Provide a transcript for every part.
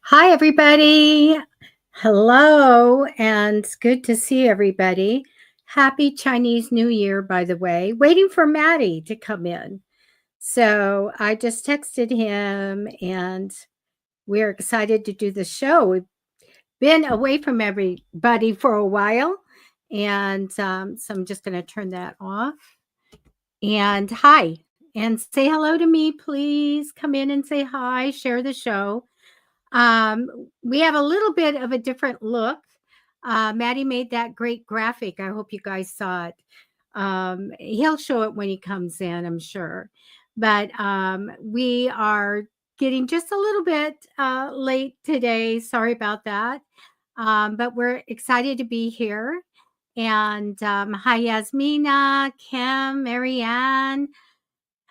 Hi, everybody. Hello, and it's good to see everybody. Happy Chinese New Year, by the way. Waiting for Maddie to come in. So I just texted him, and we're excited to do the show. We've been away from everybody for a while, and so I'm just going to turn that off. And hi, and say hello to me, please. Come in and say hi, share the show. Um, we have a little bit of a different look. Maddie made that great graphic. I hope you guys saw it. He'll show it when he comes in, I'm sure. But we are getting just a little bit late today. Sorry about that. But we're excited to be here. And hi, Yasmina, Kim, Marianne.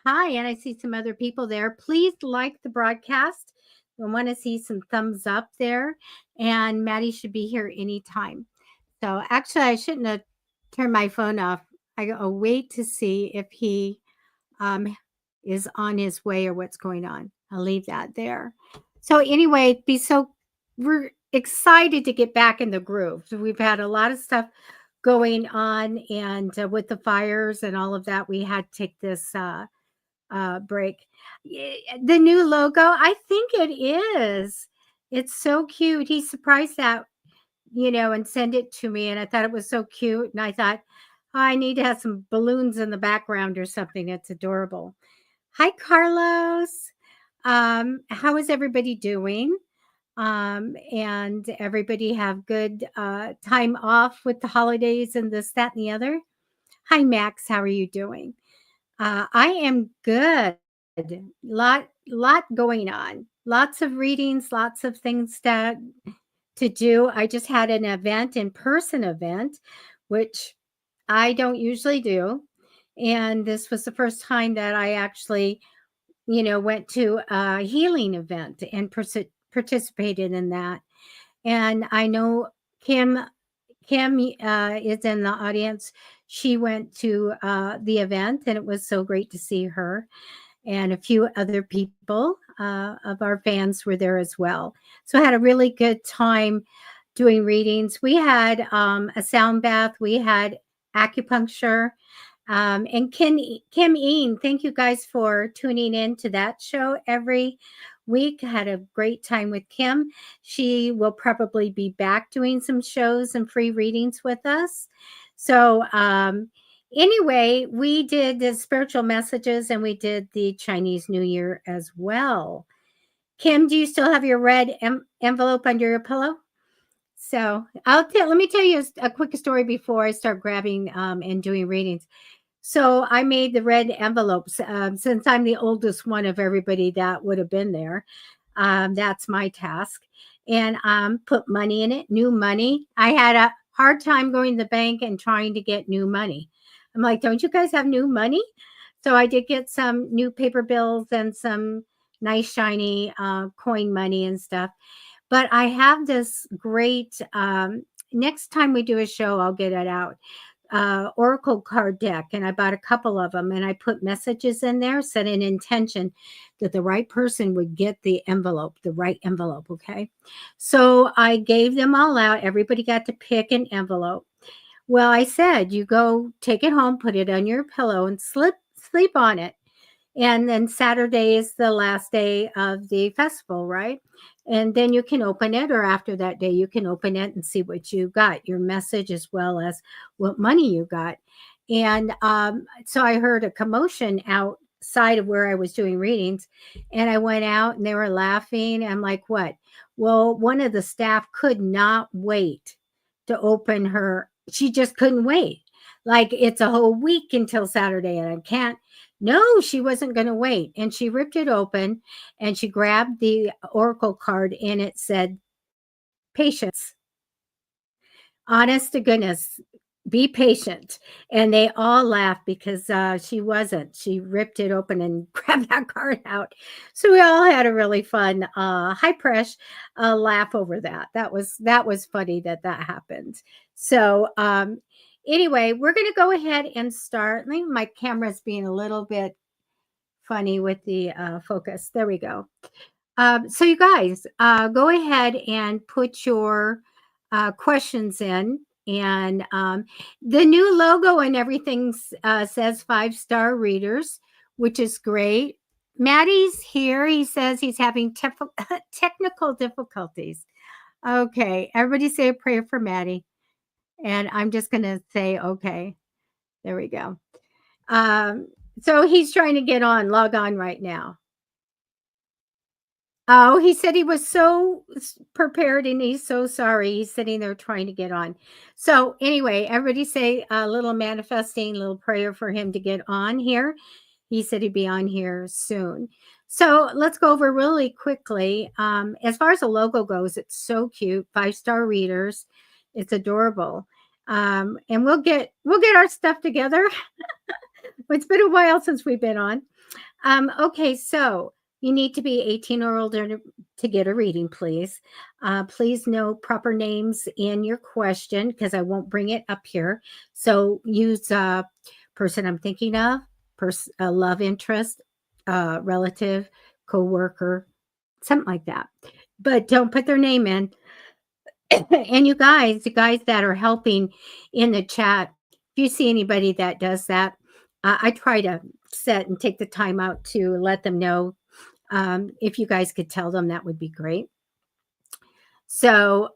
Hi, and I see some other people there. Please like the broadcast. I want to see some thumbs up there. And Maddie should be here anytime. So actually, I shouldn't have turned my phone off. I'll wait to see if he um, is on his way or what's going on. I'll leave that there. So anyway, we're excited to get back in the groove. So we've had a lot of stuff going on, and with the fires and all of that, we had to take this break. The new logo, I think it is. It's so cute. He surprised that, and sent it to me. And I thought it was so cute. And I thought, I need to have some balloons in the background or something. It's adorable. Hi, Carlos. How is everybody doing? And everybody have good time off with the holidays and this, that, and the other. Hi, Max. How are you doing? I am good. Lot going on. Lots of readings, lots of things to do. I just had an event, in-person event, which I don't usually do. And this was the first time that I actually, went to a healing event and participated in that. And I know Kim is in the audience. She went to the event, and it was so great to see her. And a few other people of our fans were there as well. So I had a really good time doing readings. We had a sound bath. We had acupuncture. And Kim Ean, thank you guys for tuning in to that show every week. I had a great time with Kim. She will probably be back doing some shows and free readings with us. So, anyway, we did the spiritual messages and we did the Chinese New Year as well. Kim, do you still have your red envelope under your pillow? So let me tell you a quick story before I start grabbing and doing readings. So I made the red envelopes since I'm the oldest one of everybody that would have been there. That's my task. And put money in it, new money. I had a hard time going to the bank and trying to get new money. I'm like, don't you guys have new money? So I did get some new paper bills and some nice shiny coin money and stuff. But I have this great, next time we do a show, I'll get it out. Oracle card deck, and I bought a couple of them, and I put messages in there, set an intention that the right person would get the right envelope. Okay. So I gave them all out. Everybody got to pick an envelope. Well, I said, you go take it home, put it on your pillow, and sleep on it. And then Saturday is the last day of the festival, right? And then you can open it, or after that day, you can open it and see what you got, your message, as well as what money you got. And so I heard a commotion outside of where I was doing readings, and I went out and they were laughing. I'm like, what? Well, one of the staff could not wait to open her. She just couldn't wait. Like, it's a whole week until Saturday, and I can't. No, she wasn't going to wait. And she ripped it open and she grabbed the oracle card, and it said, patience. Honest to goodness, be patient. And they all laughed because she wasn't. She ripped it open and grabbed that card out. So we all had a really fun, high press laugh over that. That was funny that happened. So anyway, we're going to go ahead and start. Maybe my camera's being a little bit funny with the focus. There we go. So you guys, go ahead and put your questions in. And the new logo and everything says 5-star readers, which is great. Maddie's here. He says he's having technical difficulties. Okay, everybody say a prayer for Maddie. And I'm just going to say, okay, there we go. So he's trying to log on right now. Oh, he said he was so prepared and he's so sorry. He's sitting there trying to get on. So, anyway, everybody say a little manifesting, little prayer for him to get on here. He said he'd be on here soon. So, let's go over really quickly. As far as the logo goes, it's so cute. 5-star readers. It's adorable. And we'll get our stuff together. It's been a while since we've been on. Okay, so you need to be 18 or older to get a reading, please. Please know proper names in your question because I won't bring it up here. So use person I'm thinking of, love interest, relative, coworker, something like that. But don't put their name in. And you guys that are helping in the chat, if you see anybody that does that, I try to set and take the time out to let them know. If you guys could tell them, that would be great. So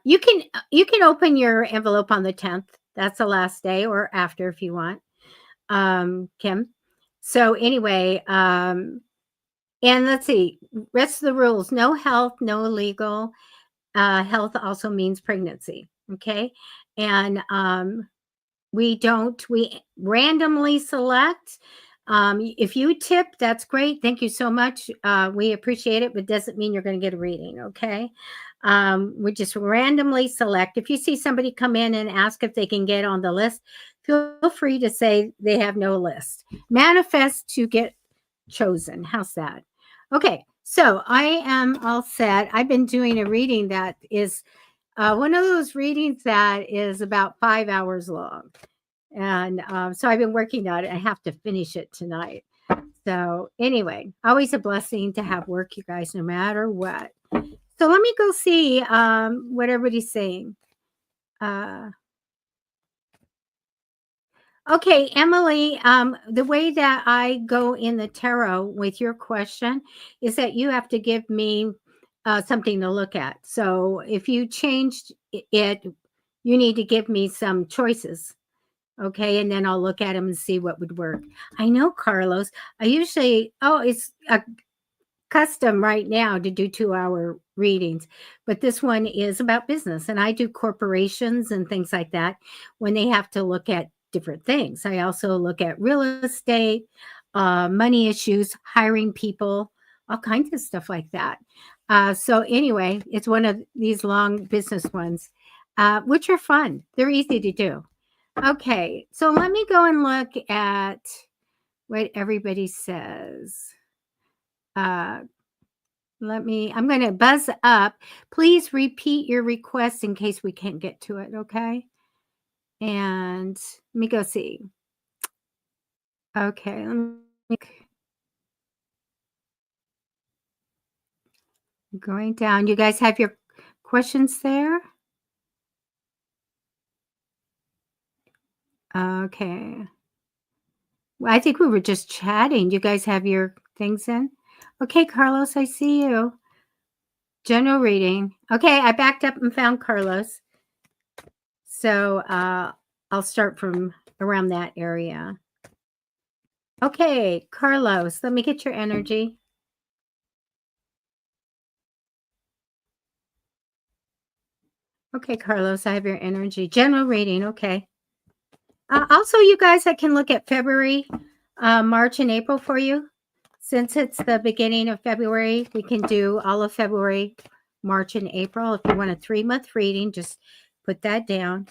you can open your envelope on the 10th. That's the last day, or after if you want, Kim. So anyway, and let's see, rest of the rules: no health, no illegal. Health also means pregnancy. Okay, and we randomly select. If you tip, that's great. Thank you so much. We appreciate it, but doesn't mean you're going to get a reading. Okay. We just randomly select. If you see somebody come in and ask if they can get on the list, feel free to say they have no list. Manifest to get chosen. How's that? Okay. So I am all set. I've been doing a reading that is one of those readings that is about 5 hours long. And so I've been working on it. I have to finish it tonight. So anyway, always a blessing to have work, you guys, no matter what. So let me go see what everybody's saying. Okay, Emily, the way that I go in the tarot with your question is that you have to give me something to look at. So if you changed it, you need to give me some choices. Okay, and then I'll look at them and see what would work. I know, Carlos. It's a custom right now to do 2-hour readings, but this one is about business. And I do corporations and things like that when they have to look at different things. I also look at real estate, money issues, hiring people, all kinds of stuff like that. So, anyway, it's one of these long business ones, which are fun. They're easy to do. Okay, so let me go and look at what everybody says. I'm going to buzz up. Please repeat your request in case we can't get to it, okay? And let me go see. Okay, going down. You guys have your questions there? Okay. Well, I think we were just chatting. You guys have your things in? Okay, Carlos, I see you. General reading. Okay, I backed up and found Carlos. So I'll start from around that area. Okay, Carlos, let me get your energy. Okay, Carlos, I have your energy. General reading. Okay. Also, you guys, I can look at February, March, and April for you. Since it's the beginning of February, we can do all of February, March, and April. If you want a 3-month reading, just put that down.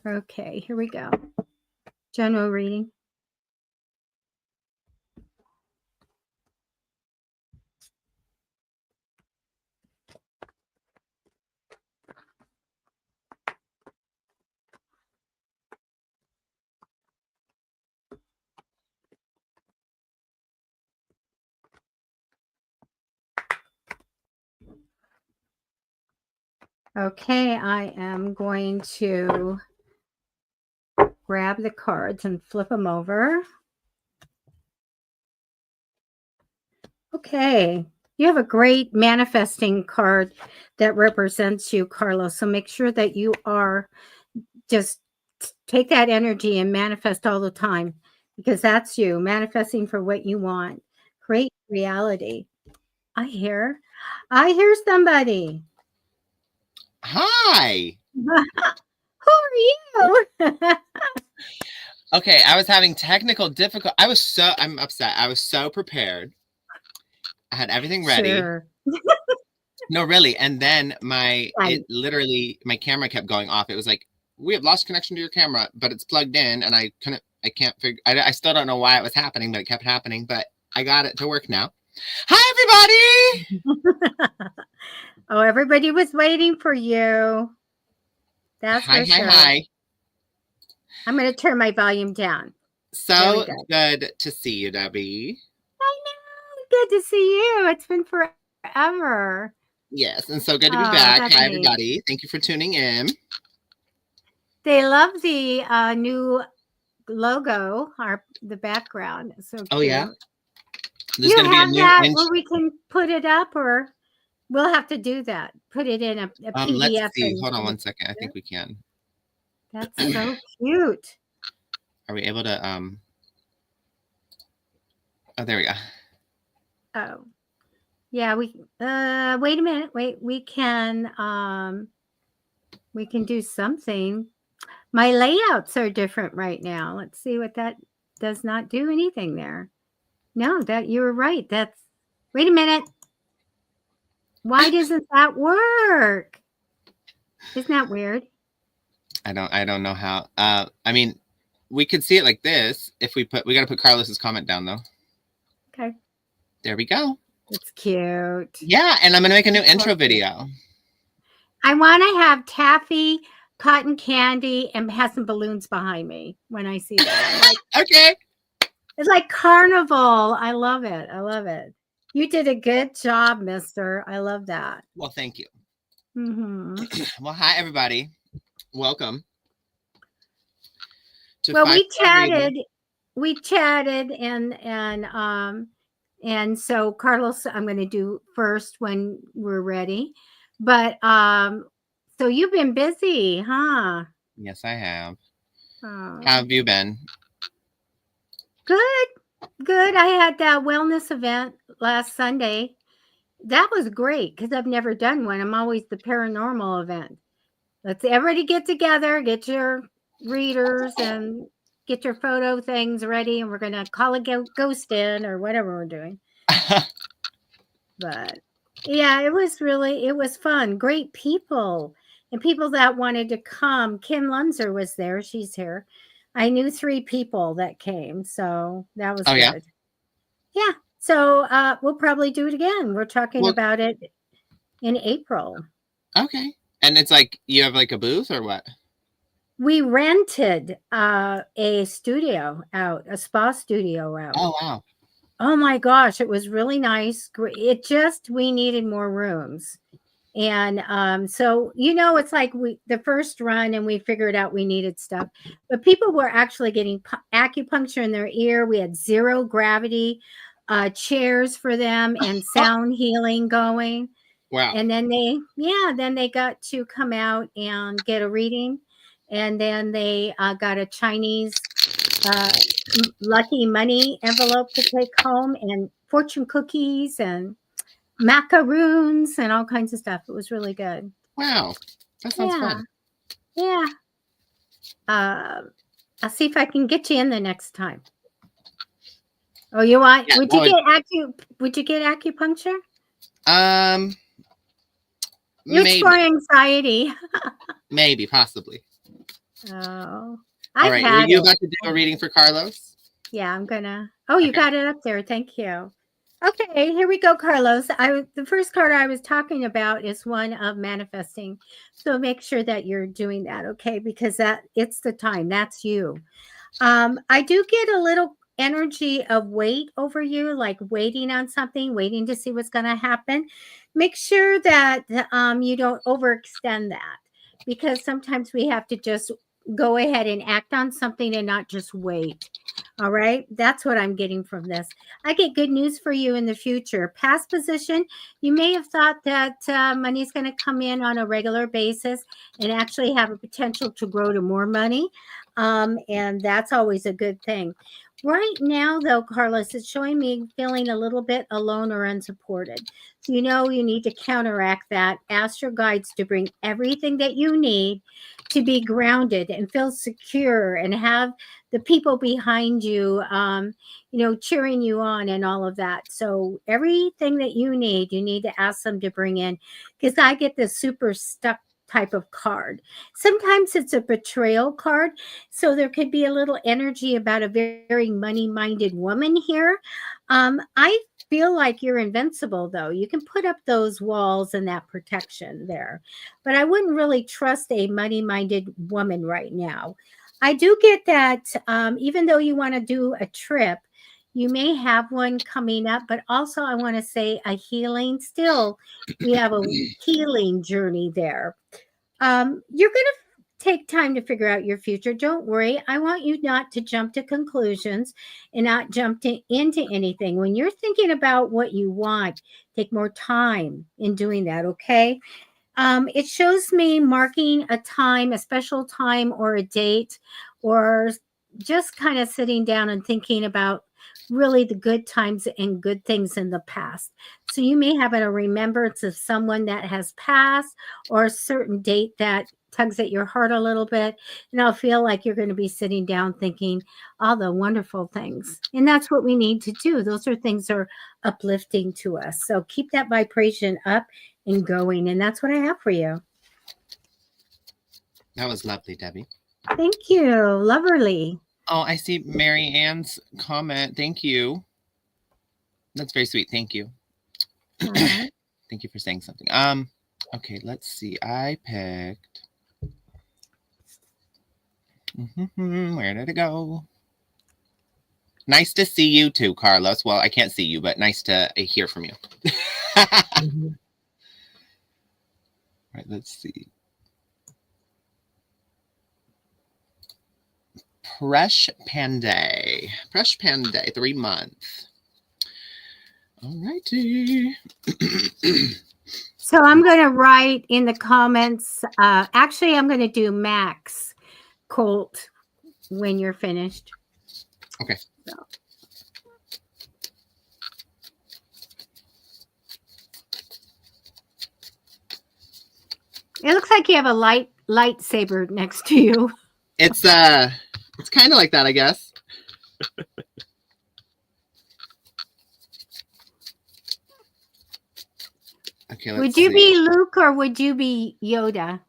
Okay, here we go. General reading. Okay, I am going to grab the cards and flip them over. Okay, you have a great manifesting card that represents you, Carlos. So make sure that you are just take that energy and manifest all the time, because that's you manifesting for what you want. Create reality. I hear somebody. Hi. Who are you? Okay, I was having technical difficulty. I'm upset. I was so prepared. I had everything ready. Sure. No, really. And then my Right. camera kept going off. It was like, we have lost connection to your camera, but it's plugged in, and I can't figure. I still don't know why it was happening, but it kept happening. But I got it to work now. Hi, everybody. Oh, everybody was waiting for you. That's Hi, for sure. hi. I'm going to turn my volume down. So good to see you, Debbie. I know. Good to see you. It's been forever. Yes, and so good to be back. Hi, everybody. Thank you for tuning in. They love the new logo, the background. It's so cute. Oh, yeah? There's going to be a new where we can put it up, or we'll have to do that. Put it in a PDF. Let's see. Hold on one second. I think we can. That's so cute. Are we able to Oh, there we go. Oh. Yeah, wait a minute. Wait, we can do something. My layouts are different right now. Let's see what that does. Not do anything there. No, that you were right. Wait a minute. Why doesn't that work? Isn't that weird? I don't know how. I mean, we could see it like this if we got to put Carlos's comment down though. Okay. There we go. It's cute. Yeah, and I'm going to make a new intro video. I want to have taffy, cotton candy, and have some balloons behind me when I see that. Okay. It's like carnival. I love it. I love it. You did a good job, mister. I love that. Well, thank you. Mm-hmm. Well, hi, everybody. Welcome. Well, we chatted, and so Carlos, I'm going to do first when we're ready. But so you've been busy, huh? Yes, I have. How have you been? Good. I had that wellness event last Sunday. That was great because I've never done one. I'm always the paranormal event. Let's everybody get together, get your readers, and get your photo things ready, and we're going to call a ghost in or whatever we're doing. But yeah, it was fun. Great people and people that wanted to come. Kim Lunzer was there. She's here. I knew 3 people that came, so that was good. Yeah. So we'll probably do it again. We're talking about it in April. Okay. And it's like you have like a booth or what? We rented a studio out, a spa studio out. Oh, wow. Oh, my gosh. It was really nice. We needed more rooms. And so, it's like the first run and we figured out we needed stuff. But people were actually getting acupuncture in their ear. We had 0 gravity chairs for them and sound healing going. Wow. And then they got to come out and get a reading. And then they got a Chinese lucky money envelope to take home, and fortune cookies and macaroons and all kinds of stuff. It was really good. Wow. That sounds fun. Yeah. I'll see if I can get you in the next time. Oh, you want? Yeah, would you get acupuncture? It's for anxiety. Maybe, possibly. Oh. All right. Were you about to do a reading for Carlos? Yeah, I'm gonna. Oh, you got it up there. Thank you. Okay, here we go, Carlos. The first card I was talking about is one of manifesting. So make sure that you're doing that, okay? Because it's the time. That's you. I do get a little energy of weight over you, like waiting on something, waiting to see what's going to happen. Make sure that you don't overextend that, because sometimes we have to just go ahead and act on something and not just wait. All right. That's what I'm getting from this. I get good news for you in the future. Past position, you may have thought that money's going to come in on a regular basis and actually have a potential to grow to more money. And that's always a good thing. Right now, though, Carlos, it's showing me feeling a little bit alone or unsupported. So, you need to counteract that. Ask your guides to bring everything that you need to be grounded and feel secure and have the people behind you, cheering you on and all of that. So, everything that you need to ask them to bring in, because I get this super stuck type of card. Sometimes it's a betrayal card. So there could be a little energy about a very money-minded woman here. I feel like you're invincible, though. You can put up those walls and that protection there. But I wouldn't really trust a money-minded woman right now. I do get that even though you want to do a trip, you may have one coming up, but also I want to say a healing. Still, we have a healing journey there. You're going to take time to figure out your future. Don't worry. I want you not to jump to conclusions and not into anything. When you're thinking about what you want, take more time in doing that, okay? It shows me marking a time, a special time or a date, or just kind of sitting down and thinking about really the good times and good things in the past. So you may have a remembrance of someone that has passed or a certain date that tugs at your heart a little bit. And I'll feel like you're going to be sitting down thinking all the wonderful things. And that's what we need to do. Those are things that are uplifting to us. So keep that vibration up and going. And that's what I have for you. That was lovely, Debbie. Thank you. Loverly. Oh, I see Mary Ann's comment. Thank you. That's very sweet. Thank you. Uh-huh. Thank you for saying something. Okay, let's see. I picked. Where did it go? Nice to see you too, Carlos. Well, I can't see you, but nice to hear from you. Mm-hmm. All right, let's see. Presh Panday. 3 months. All righty. So I'm going to write in the comments. Actually, I'm going to do Max Colt when you're finished. Okay. So. It looks like you have a lightsaber next to you. It's kind of like that, I guess. Okay, would you be Luke or would you be Yoda?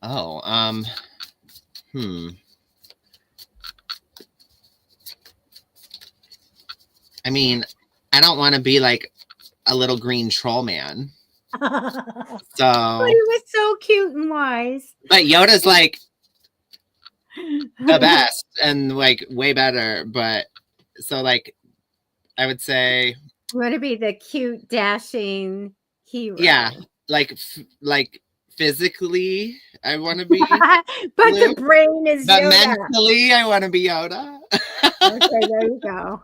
Oh, I mean, I don't want to be like a little green troll man. So, but he was so cute and wise. But Yoda's like the best and like way better. But so like, I would say, want to be the cute, dashing hero. Yeah, like physically, I want to be. But Luke. The brain is but Yoda. Mentally, I want to be Yoda. Okay, there you go.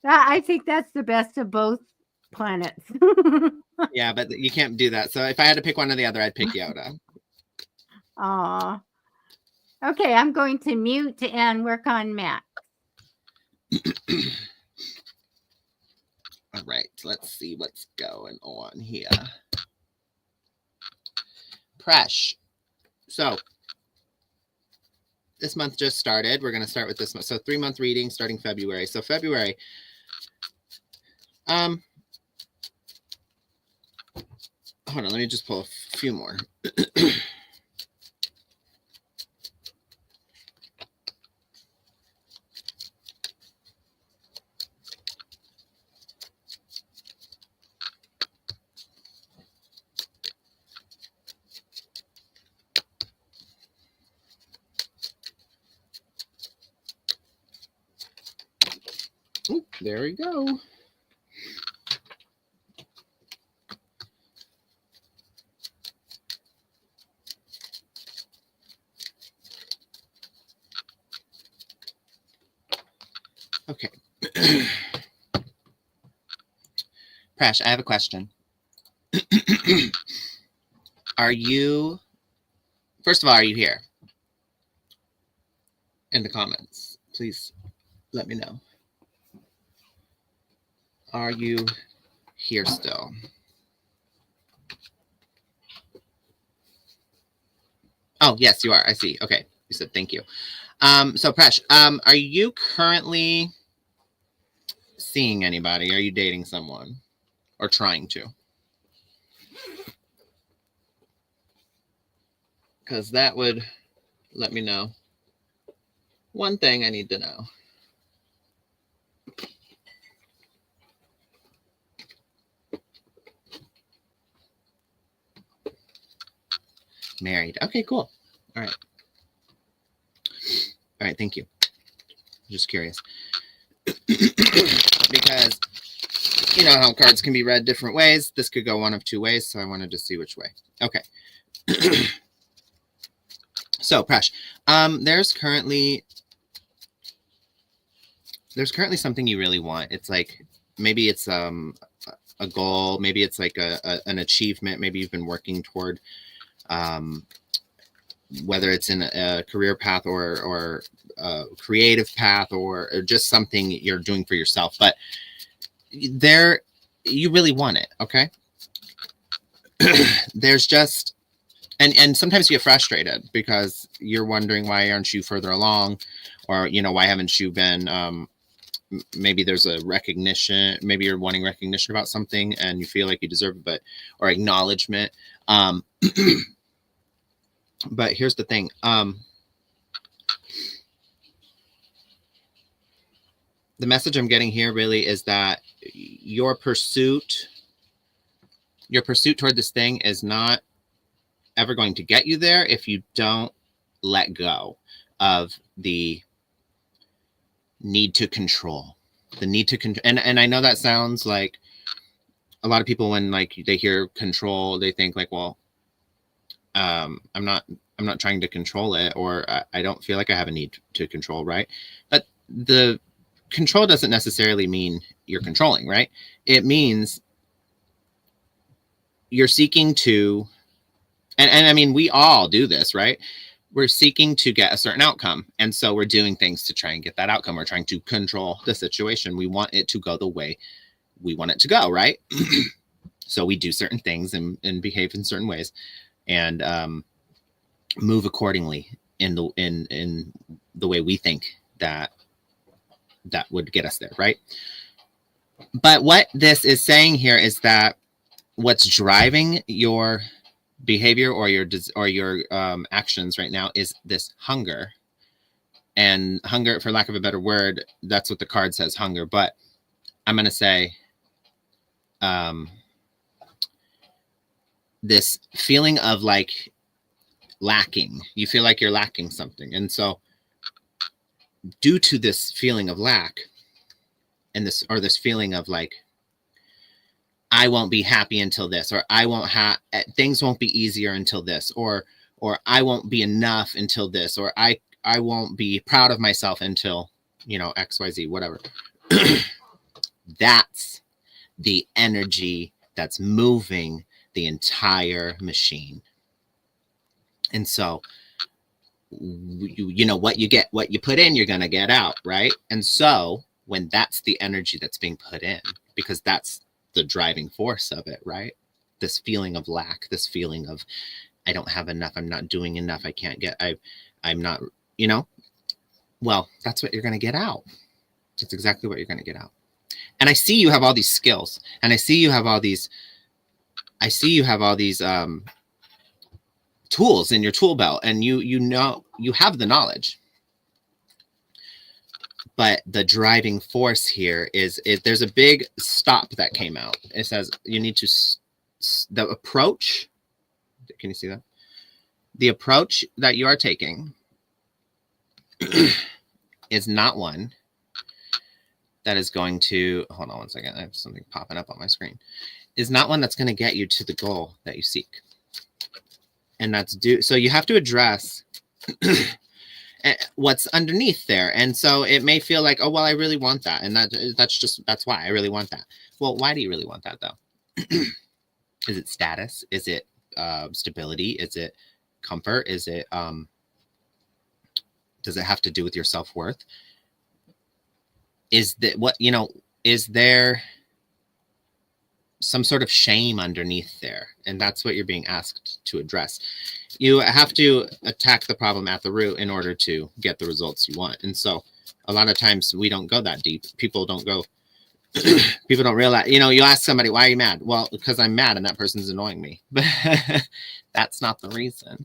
I think that's the best of both planets. Yeah, but you can't do that. So if I had to pick one or the other, I'd pick Yoda. Aw. Okay, I'm going to mute and work on Matt. All right, let's see what's going on here. Presh. So this month just started. We're going to start with this month. So 3-month reading starting February. So February. Hold on, let me just pull a few more. There we go. Okay. Prash, I have a question. First of all, are you here? In the comments, please let me know. Are you here still? Oh, yes, you are. I see. Okay. You said thank you. So Prash, are you currently seeing anybody? Are you dating someone or trying to? Because that would let me know one thing I need to know. Married. Okay, cool. All right. All right, thank you. Just curious. Because you know how cards can be read different ways. This could go one of two ways, so I wanted to see which way. Okay. So, Prash, there's currently something you really want. It's like maybe it's a goal, maybe it's like an achievement, maybe you've been working toward, whether it's in a career path or a creative path or just something you're doing for yourself, but you really want it. Okay. There's just and sometimes you get frustrated because you're wondering, why aren't you further along, or why haven't you been maybe there's a recognition, maybe you're wanting recognition about something and you feel like you deserve it, or acknowledgement. But here's the thing. The message I'm getting here really is that your pursuit toward this thing is not ever going to get you there if you don't let go of the need to control. And I know that sounds like a lot of people, when like they hear control, they think like, well, I'm not trying to control it, or I don't feel like I have a need to control, right? But the control doesn't necessarily mean you're controlling, right? It means you're seeking to, and I mean, we all do this, right? We're seeking to get a certain outcome. And so we're doing things to try and get that outcome. We're trying to control the situation. We want it to go the way we want it to go, right? So we do certain things and behave in certain ways and move accordingly in the way we think that would get us there, right? But what this is saying here is that what's driving your behavior or your actions right now is this hunger. And hunger, for lack of a better word, that's what the card says, hunger. But I'm going to say this feeling of like lacking. You feel like you're lacking something. And so due to this feeling of lack and this feeling of like, I won't be happy until this, or I won't things won't be easier until this, or I won't be enough until this, or I won't be proud of myself until, XYZ, whatever. That's the energy that's moving the entire machine. And so, what you put in, you're going to get out, right? And so when that's the energy that's being put in, because that's the driving force of it, right? This feeling of lack, this feeling of, I don't have enough, I'm not doing enough, I can't get, I'm not, well, that's what you're going to get out. That's exactly what you're going to get out. And I see you have all these skills, and I see you have all these tools in your tool belt, and you have the knowledge. But the driving force here is there's a big stop that came out. It says you need to, the approach, can you see that? The approach that you are taking is not one that is going to, hold on one second, I have something popping up on my screen, is not one that's going to get you to the goal that you seek. And that's so you have to address what's underneath there. And so it may feel like, oh, well, I really want that. And that's why I really want that. Well, why do you really want that though? Is it status? Is it stability? Is it comfort? Is it, does it have to do with your self-worth? Is that what, is there some sort of shame underneath there? And that's what you're being asked to address. You have to attack the problem at the root in order to get the results you want. And so a lot of times we don't go that deep. People don't realize, you ask somebody, why are you mad? Well, because I'm mad and that person's annoying me. But that's not the reason.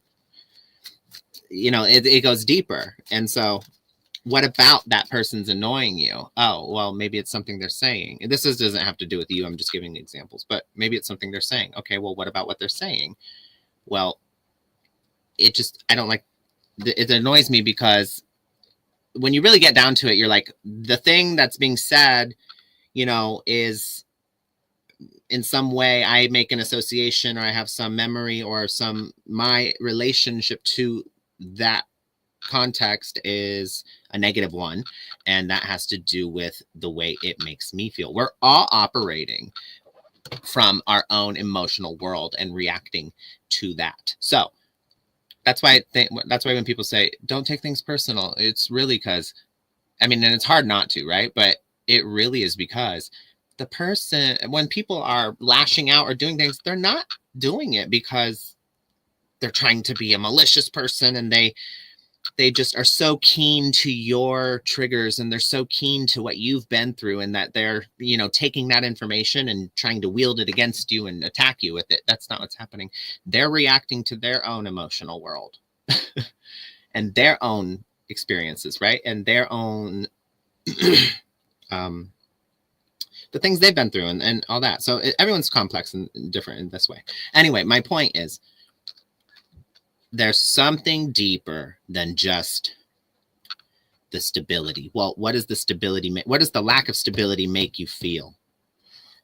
It goes deeper. And so what about that person's annoying you? Oh, well, maybe it's something they're saying. And doesn't have to do with you. I'm just giving examples, but maybe it's something they're saying. Okay, well, what about what they're saying? Well, I don't like, it annoys me because when you really get down to it, you're like, the thing that's being said, is in some way I make an association or I have some memory or my relationship to that context is a negative one, and that has to do with the way it makes me feel. We're all operating from our own emotional world and reacting to that. So that's why when people say don't take things personal, it's really because, and it's hard not to, right? But it really is because the person, when people are lashing out or doing things, they're not doing it because they're trying to be a malicious person, and they just are so keen to your triggers, and they're so keen to what you've been through, and that they're, taking that information and trying to wield it against you and attack you with it. That's not what's happening. They're reacting to their own emotional world and their own experiences, right? And their own, the things they've been through and all that. So everyone's complex and different in this way. Anyway, my point is, there's something deeper than just the stability. Well, what does the stability make? What does the lack of stability make you feel?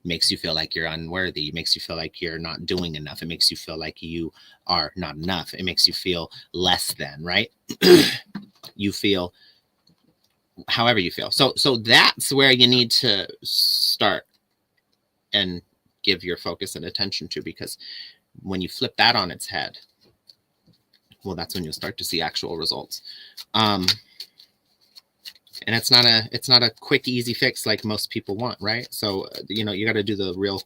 It makes you feel like you're unworthy. It makes you feel like you're not doing enough. It makes you feel like you are not enough. It makes you feel less than, right? You feel however you feel. So that's where you need to start and give your focus and attention to, because when you flip that on its head, well, that's when you'll start to see actual results. And it's not a quick, easy fix like most people want, right? So, you got to do the real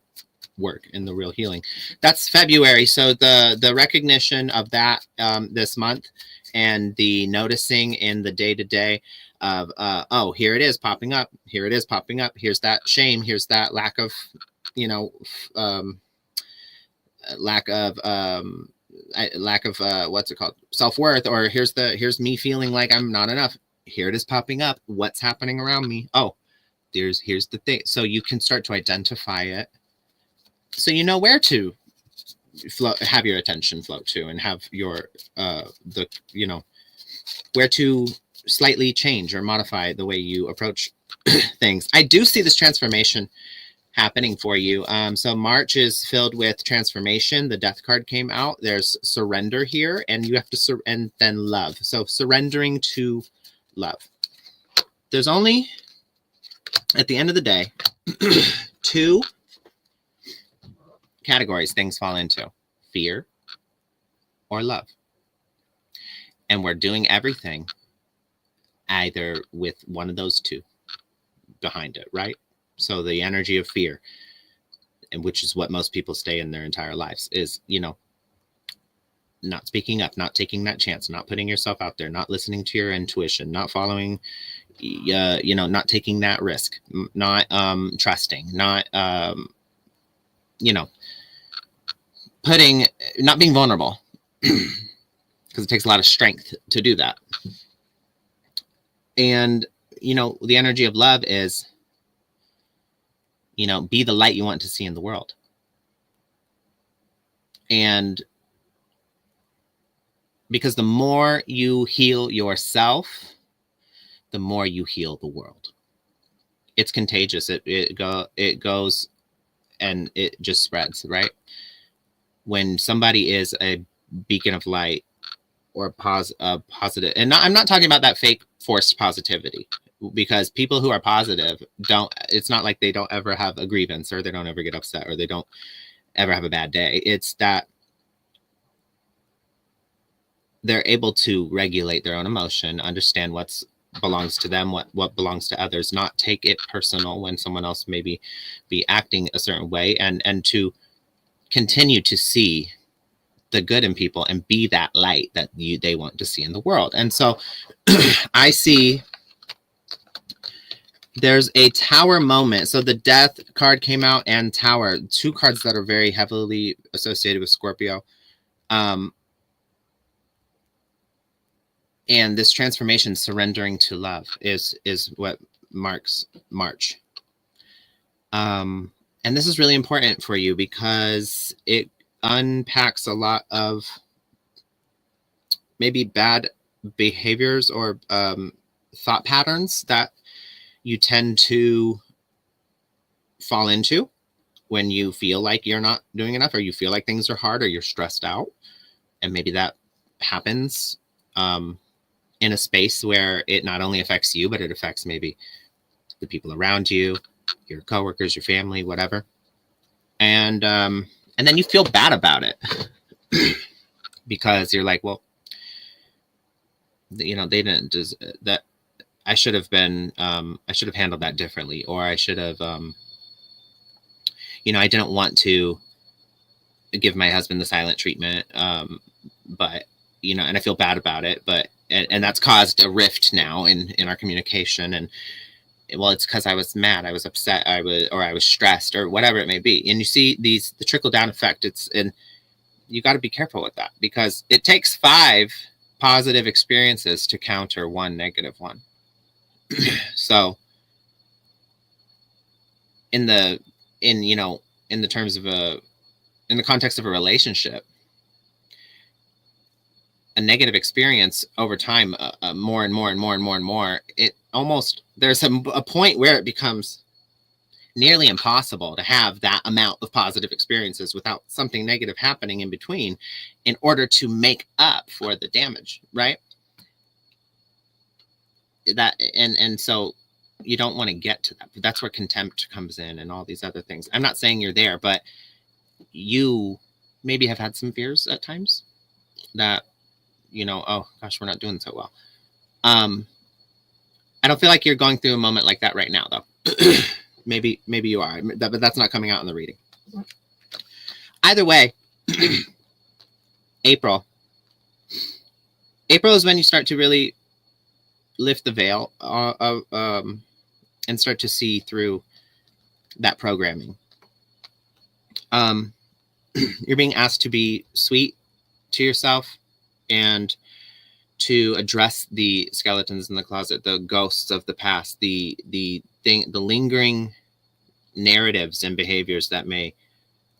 work and the real healing. That's February. So the recognition of that this month, and the noticing in the day-to-day of, oh, here it is popping up. Here it is popping up. Here's that shame. Here's that lack of, what's it called, self-worth, or here's me feeling like I'm not enough. Here it is popping up. What's happening around me? Oh, here's the thing. So you can start to identify it, so you know where to have your attention flow to, and have your where to slightly change or modify the way you approach things. I do see this transformation happening for you. So March is filled with transformation. The Death card came out. There's surrender here, and you have to and then love. So surrendering to love. There's only, at the end of the day, two categories things fall into: fear or love. And we're doing everything either with one of those two behind it, right? So the energy of fear, and which is what most people stay in their entire lives, is, not speaking up, not taking that chance, not putting yourself out there, not listening to your intuition, not following, not taking that risk, not trusting, not, not being vulnerable, because it takes a lot of strength to do that. And, the energy of love is, be the light you want to see in the world. And because the more you heal yourself, the more you heal the world. it's contagious. It goes and it just spreads, right? When somebody is a beacon of light or positive, and I'm not talking about that fake forced positivity, because people who are positive it's not like they don't ever have a grievance, or they don't ever get upset, or they don't ever have a bad day. It's that they're able to regulate their own emotion, understand what belongs to them, what belongs to others, not take it personal when someone else maybe be acting a certain way, and to continue to see the good in people and be that light that they want to see in the world. And so I see there's a Tower moment. So the Death card came out, and Tower, two cards that are very heavily associated with Scorpio. And this transformation, surrendering to love, is what marks March. And this is really important for you because it unpacks a lot of maybe bad behaviors or thought patterns that you tend to fall into when you feel like you're not doing enough, or you feel like things are hard, or you're stressed out. And maybe that happens in a space where it not only affects you, but it affects maybe the people around you, your coworkers, your family, whatever. And then you feel bad about it because you're like, well, they didn't that. I should have been, I should have handled that differently, or I should have, I didn't want to give my husband the silent treatment, but, and I feel bad about it, but, and that's caused a rift now in our communication. And well, it's because I was mad, I was upset, I was stressed, or whatever it may be. And you see the trickle down effect. And you got to be careful with that, because it takes 5 positive experiences to counter 1 negative one. So in the terms of in the context of a relationship, a negative experience over time, more and more and more and more and more, it almost, there's a point where it becomes nearly impossible to have that amount of positive experiences without something negative happening in between, in order to make up for the damage, right? That and so you don't want to get to that. But that's where contempt comes in, and all these other things. I'm not saying you're there, but you maybe have had some fears at times that, oh gosh, we're not doing so well. I don't feel like you're going through a moment like that right now, though. maybe you are, but that's not coming out in the reading. Either way, April is when you start to really lift the veil and start to see through that programming. You're being asked to be sweet to yourself and to address the skeletons in the closet, the ghosts of the past, the lingering narratives and behaviors that may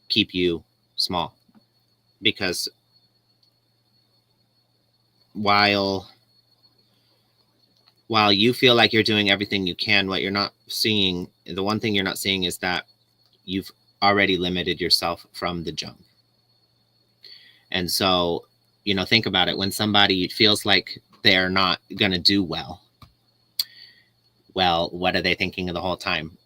keep you small. Because while you feel like you're doing everything you can, what you're not seeing, the one thing you're not seeing, is that you've already limited yourself from the jump. And so, think about it. When somebody feels like they're not going to do well, what are they thinking of the whole time?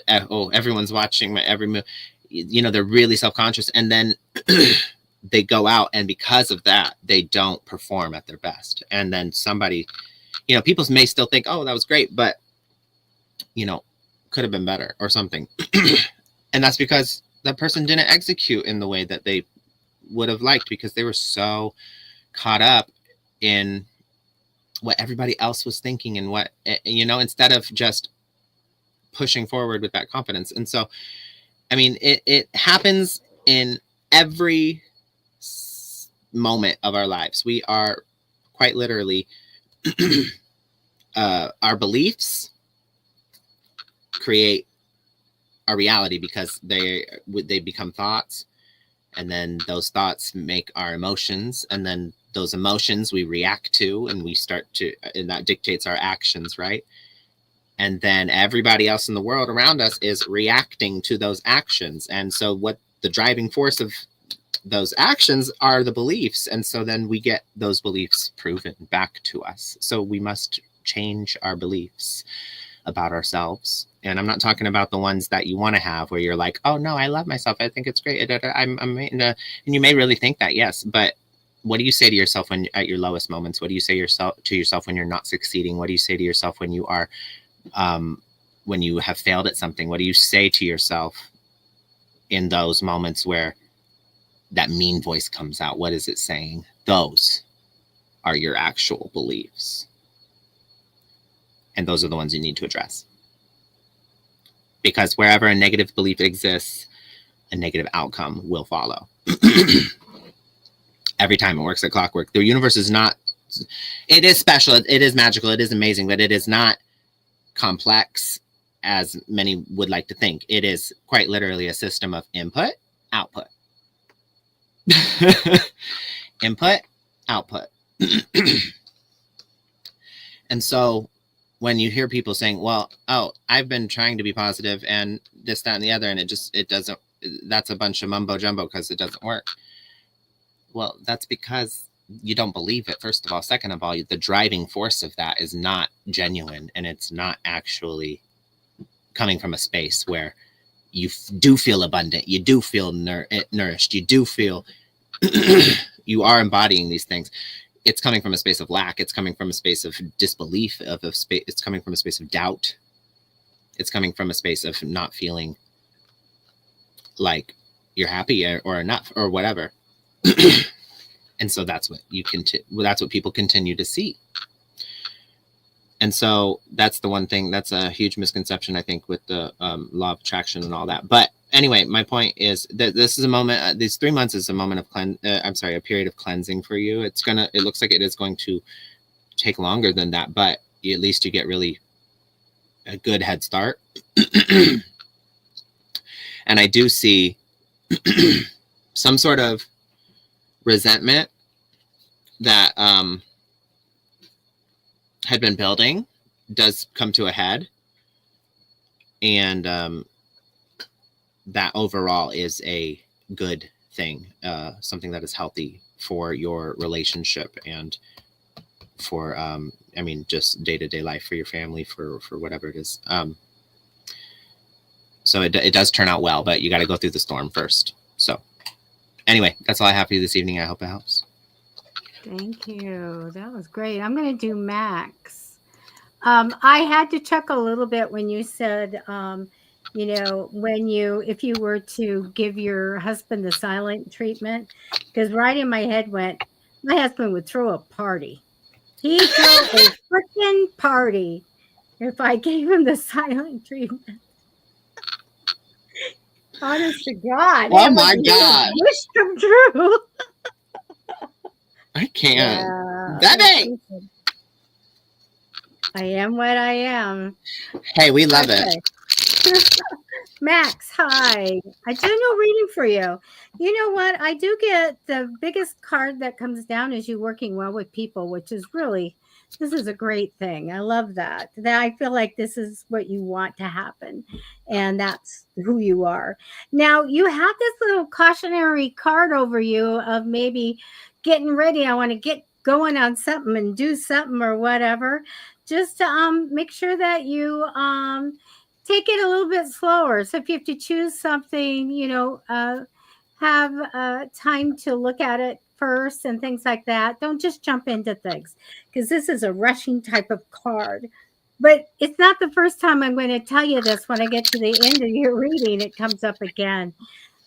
Everyone's watching my every move. They're really self-conscious. And then they go out, and because of that, they don't perform at their best. And then somebody, people may still think, oh, that was great, but, could have been better or something. And that's because that person didn't execute in the way that they would have liked, because they were so caught up in what everybody else was thinking and what, instead of just pushing forward with that confidence. And so, I mean, it happens in every moment of our lives. We are quite literally our beliefs create our reality, because they become thoughts, and then those thoughts make our emotions, and then those emotions we react to, and we start to, and that dictates our actions, right? And then everybody else in the world around us is reacting to those actions. And so what the driving force of those actions are the beliefs. And so then we get those beliefs proven back to us. So we must change our beliefs about ourselves. And I'm not talking about the ones that you want to have where you're like, oh no, I love myself, I think it's great, and you may really think that, yes, but what do you say to yourself when at your lowest moments? What do you say to yourself when you're not succeeding? What do you say to yourself when you are when you have failed at something? What do you say to yourself in those moments where that mean voice comes out? What is it saying? Those are your actual beliefs. And those are the ones you need to address. Because wherever a negative belief exists, a negative outcome will follow. Every time it works like clockwork. The universe is not, it is special, it is magical, it is amazing, but it is not complex as many would like to think. It is quite literally a system of input, output. Input, output. And so when you hear people saying, well, oh, I've been trying to be positive and this, that, and the other, and it doesn't, that's a bunch of mumbo jumbo because it doesn't work. Well, that's because you don't believe it, first of all. Second of all, the driving force of that is not genuine, and it's not actually coming from a space where you do feel abundant, you do feel nourished, you do feel you are embodying these things. It's coming from a space of lack. It's coming from a space of disbelief, it's coming from a space of doubt. It's coming from a space of not feeling like you're happy or enough or whatever. And so that's what that's what people continue to see. And so that's the one thing, that's a huge misconception, I think, with the law of attraction and all that. But anyway, my point is that this is a moment, these 3 months is a moment of a period of cleansing for you. It looks like it is going to take longer than that, but at least you get really a good head start. And I do see some sort of resentment that had been building does come to a head, and that overall is a good thing, something that is healthy for your relationship and for I mean, just day-to-day life, for your family, for whatever it is. So it does turn out well, but you got to go through the storm first. So anyway, that's all I have for you this evening. I hope it helps. Thank you. That was great. I'm going to do Max. I had to chuckle a little bit when you said, you know, if you were to give your husband the silent treatment, because right in my head went, my husband would throw a party. He'd throw a freaking party if I gave him the silent treatment. Honest to God. Oh my God. Wish come true. I can't. Yeah. Debbie! I am what I am. Hey, we love it. Max, hi. I general reading for you. You know what? I do get the biggest card that comes down is you working well with people, which is really, this is a great thing. I love that. That I feel like this is what you want to happen, and that's who you are. Now, you have this little cautionary card over you of maybe getting ready. I want to get going on something and do something or whatever. Just to make sure that you take it a little bit slower. So if you have to choose something, you know, have time to look at it first and things like that. Don't just jump into things, because this is a rushing type of card. But it's not the first time I'm going to tell you this. When I get to the end of your reading, it comes up again.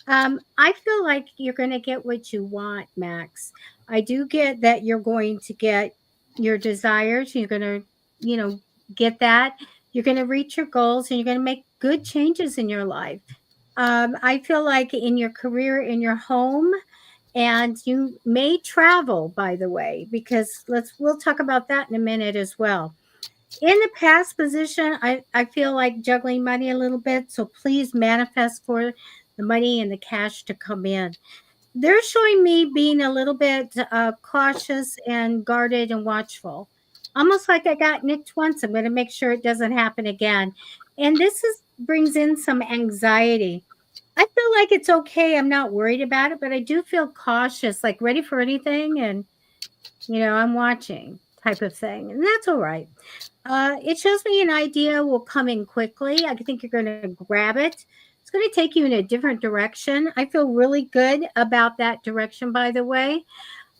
I feel like you're going to get what you want, Max. I do get that you're going to get your desires. You're going to, you know, get that. You're going to reach your goals, and you're going to make good changes in your life. I feel like in your career, in your home, and you may travel, by the way, because we'll talk about that in a minute as well. In the past position, I feel like juggling money a little bit. So please manifest for the money and the cash to come in. They're showing me being a little bit cautious and guarded and watchful. almost like I got nicked once. I'm going to make sure it doesn't happen again. And this brings in some anxiety. I feel like it's okay. I'm not worried about it, but I do feel cautious, like ready for anything. And, I'm watching type of thing. And that's all right. It shows me an idea will come in quickly. I think you're going to grab it. It's going to take you in a different direction. I feel really good about that direction, by the way.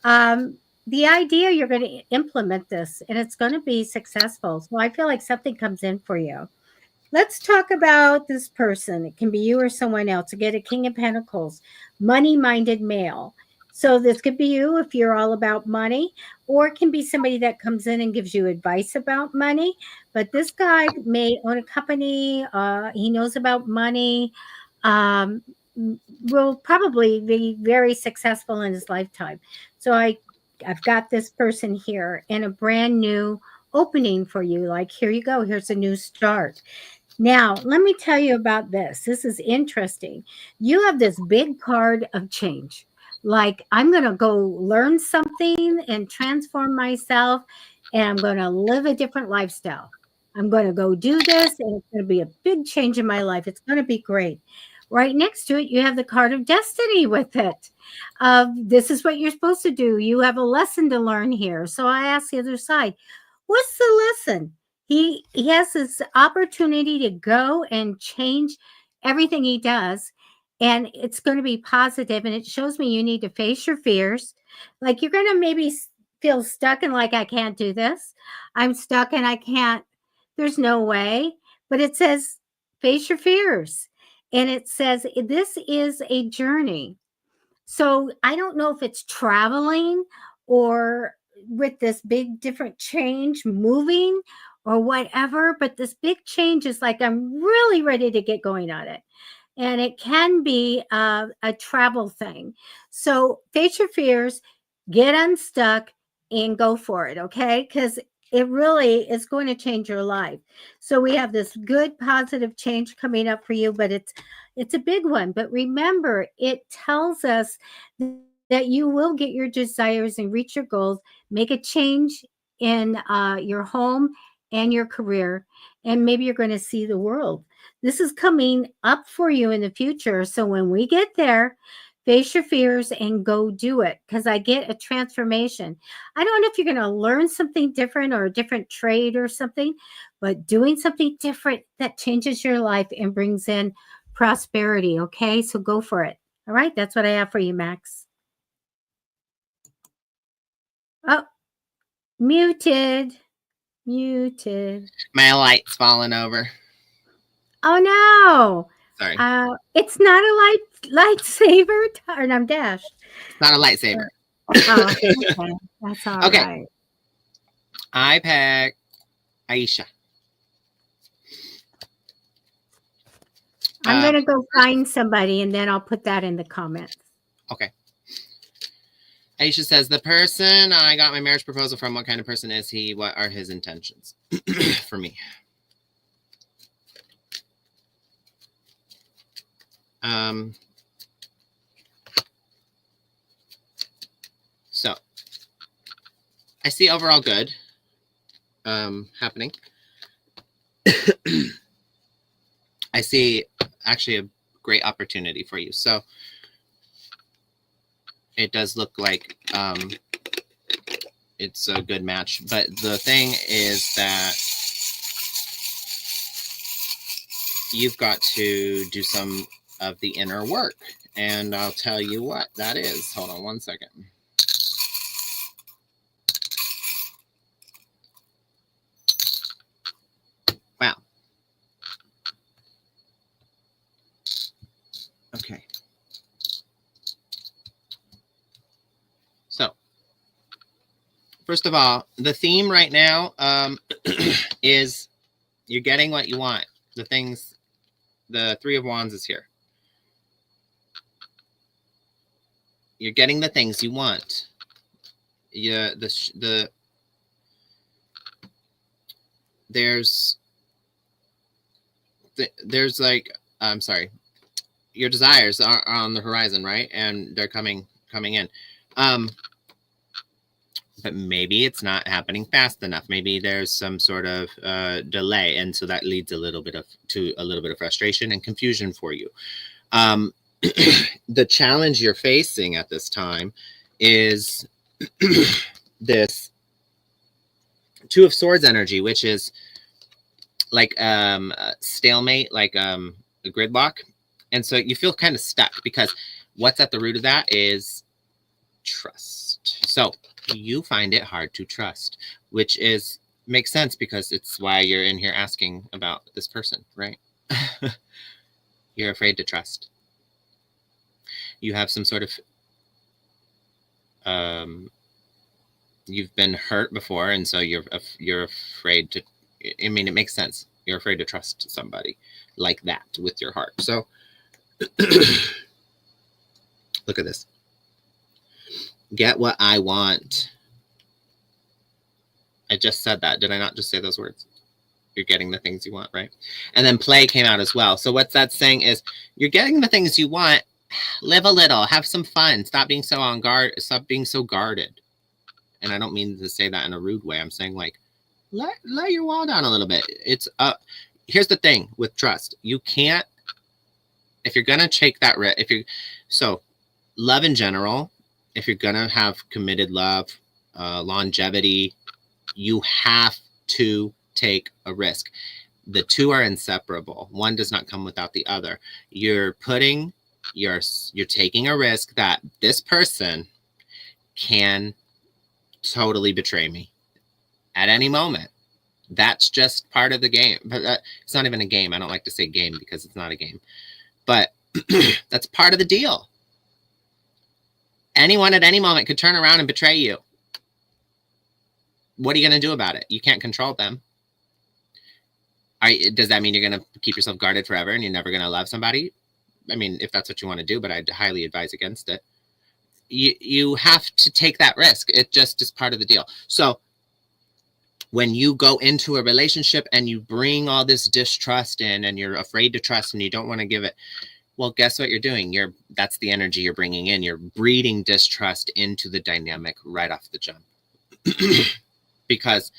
The idea you're going to implement this and it's going to be successful. So I feel like something comes in for you. Let's talk about this person. It can be you or someone else. To get a King of Pentacles, money-minded male. So this could be you if you're all about money, or it can be somebody that comes in and gives you advice about money. But this guy may own a company. He knows about money. Um, will probably be very successful in his lifetime. So I've got this person here and a brand new opening for you. Like, here you go. Here's a new start. Now, let me tell you about this. This is interesting. You have this big card of change. Like, I'm going to go learn something and transform myself, and I'm going to live a different lifestyle. I'm going to go do this, and it's going to be a big change in my life. It's going to be great. Right next to it, you have the card of destiny with it. This is what you're supposed to do. You have a lesson to learn here. So I ask the other side, what's the lesson? He has this opportunity to go and change everything he does, and it's going to be positive. And it shows me you need to face your fears. Like, you're going to maybe feel stuck and like, I can't do this. I'm stuck and I can't. There's no way. But it says face your fears, and it says this is a journey. So I don't know if it's traveling or with this big different change, moving or whatever, but this big change is like, I'm really ready to get going on it. And it can be a travel thing. So face your fears, get unstuck, and go for it, okay? Because it really is going to change your life. So we have this good positive change coming up for you, but it's a big one. But remember, it tells us that you will get your desires and reach your goals, make a change in your home and your career, and maybe you're going to see the world. This is coming up for you in the future. So when we get there, face your fears and go do it, because I get a transformation. I don't know if you're going to learn something different or a different trade or something, but doing something different that changes your life and brings in prosperity. Okay, so go for it. All right, that's what I have for you, Max. Oh, muted. My light's falling over. Oh no. Sorry. It's not a lightsaber. Or I'm dashed. It's not a lightsaber. Oh, okay. That's all Okay. right. I pick Aisha. I'm going to go find somebody and then I'll put that in the comments. Okay. Aisha says, the person I got my marriage proposal from, what kind of person is he? What are his intentions for me? So I see overall good happening. I see actually a great opportunity for you. So it does look like it's a good match. But the thing is that you've got to do some of the inner work. And I'll tell you what that is. Hold on one second. Wow. Okay. So, first of all, the theme right now is you're getting what you want. The Three of Wands is here. You're getting the things you want. There's like, I'm sorry, your desires are on the horizon, right? And they're coming in. But but maybe it's not happening fast enough. Maybe there's some sort of delay, and so that leads to a little bit of frustration and confusion for you. The challenge you're facing at this time is this Two of Swords energy, which is like a stalemate, like a gridlock. And so you feel kind of stuck because what's at the root of that is trust. So you find it hard to trust, which makes sense because it's why you're in here asking about this person, right? You're afraid to trust. You have some sort of you've been hurt before, and so you're afraid to. I mean, it makes sense. You're afraid to trust somebody like that with your heart. So look at this. Get what I want. I just said that. Did I not just say those words? You're getting the things you want, right? And then play came out as well. So what that's saying is you're getting the things you want. Live a little. Have some fun. Stop being so on guard. Stop being so guarded. And I don't mean to say that in a rude way. I'm saying like, let your wall down a little bit. It's here's the thing with trust. You can't, if you're going to take that risk, so love in general, if you're going to have committed love, longevity, you have to take a risk. The two are inseparable. One does not come without the other. You're taking a risk that this person can totally betray me at any moment. That's just part of the game. But it's not even a game. I don't like to say game because it's not a game. But that's part of the deal. Anyone at any moment could turn around and betray you. What are you going to do about it? You can't control them. Does that mean you're going to keep yourself guarded forever and you're never going to love somebody? I mean, if that's what you want to do, but I'd highly advise against it. You have to take that risk. It just is part of the deal. So when you go into a relationship and you bring all this distrust in and you're afraid to trust and you don't want to give it, well, guess what you're doing? That's the energy you're bringing in. You're breeding distrust into the dynamic right off the jump. Because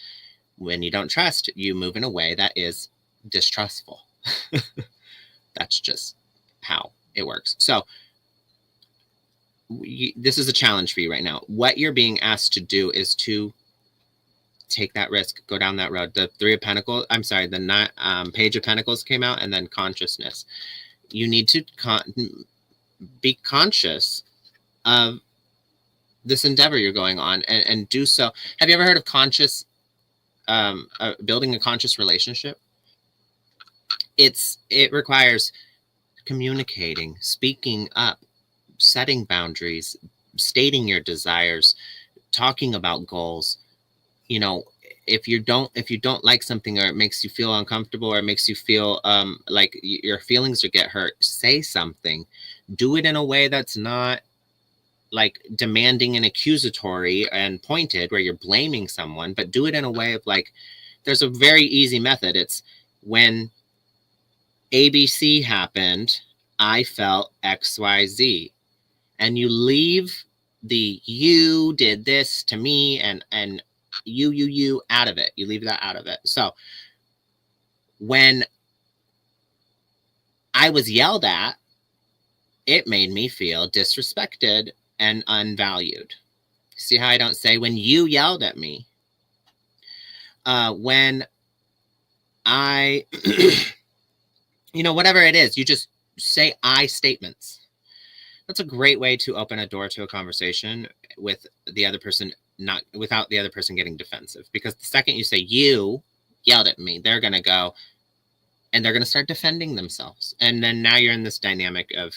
when you don't trust, you move in a way that is distrustful. That's just how it works. So this is a challenge for you right now. What you're being asked to do is to take that risk, go down that road. The the Page of Pentacles came out, and then consciousness. You need to be conscious of this endeavor you're going on and do so. Have you ever heard of building a conscious relationship? It requires communicating, speaking up, setting boundaries, stating your desires, talking about goals. You know, if you don't like something, or it makes you feel uncomfortable, or it makes you feel like your feelings will get hurt, say something. Do it in a way that's not like demanding and accusatory and pointed where you're blaming someone, but do it in a way of like, there's a very easy method. It's when ABC happened, I felt XYZ. And you leave the you did this to me and you out of it. You leave that out of it. So when I was yelled at, it made me feel disrespected and unvalued. See how I don't say when you yelled at me? When I, whatever it is, you just say I statements. That's a great way to open a door to a conversation with the other person, not without the other person getting defensive. Because the second you say you yelled at me, they're going to go and they're going to start defending themselves. And then now you're in this dynamic of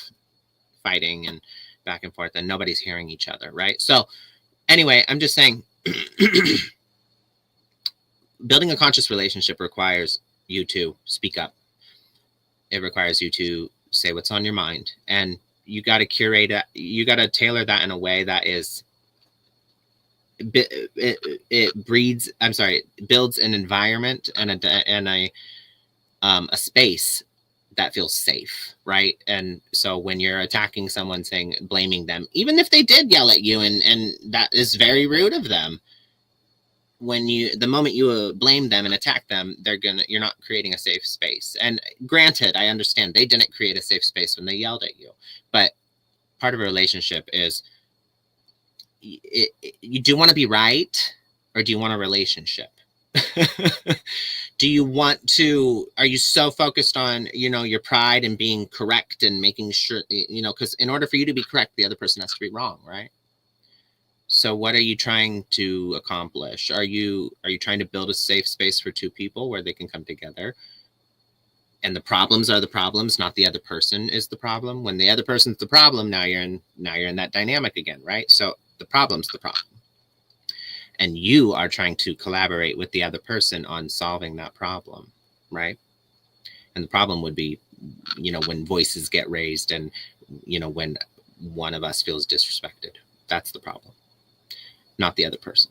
fighting and back and forth, and nobody's hearing each other, right? So anyway, I'm just saying building a conscious relationship requires you to speak up. It requires you to say what's on your mind, and you got to curate it. You got to tailor that in a way that is builds an environment and a space that feels safe, right? And so when you're attacking someone, blaming them, even if they did yell at you, and that is very rude of them, the moment you blame them and attack them, you're not creating a safe space. And granted, I understand they didn't create a safe space when they yelled at you, but part of a relationship is, you do want to be right, or do you want a relationship? Do you want to, are you so focused on, your pride and being correct and making sure, because in order for you to be correct, the other person has to be wrong, right? So what are you trying to accomplish? Are you trying to build a safe space for two people where they can come together? And the problems are the problems, not the other person is the problem. When the other person's the problem, now you're in that dynamic again, right? So the problem's the problem. And you are trying to collaborate with the other person on solving that problem, right? And the problem would be, when voices get raised and, when one of us feels disrespected. That's the problem, not the other person.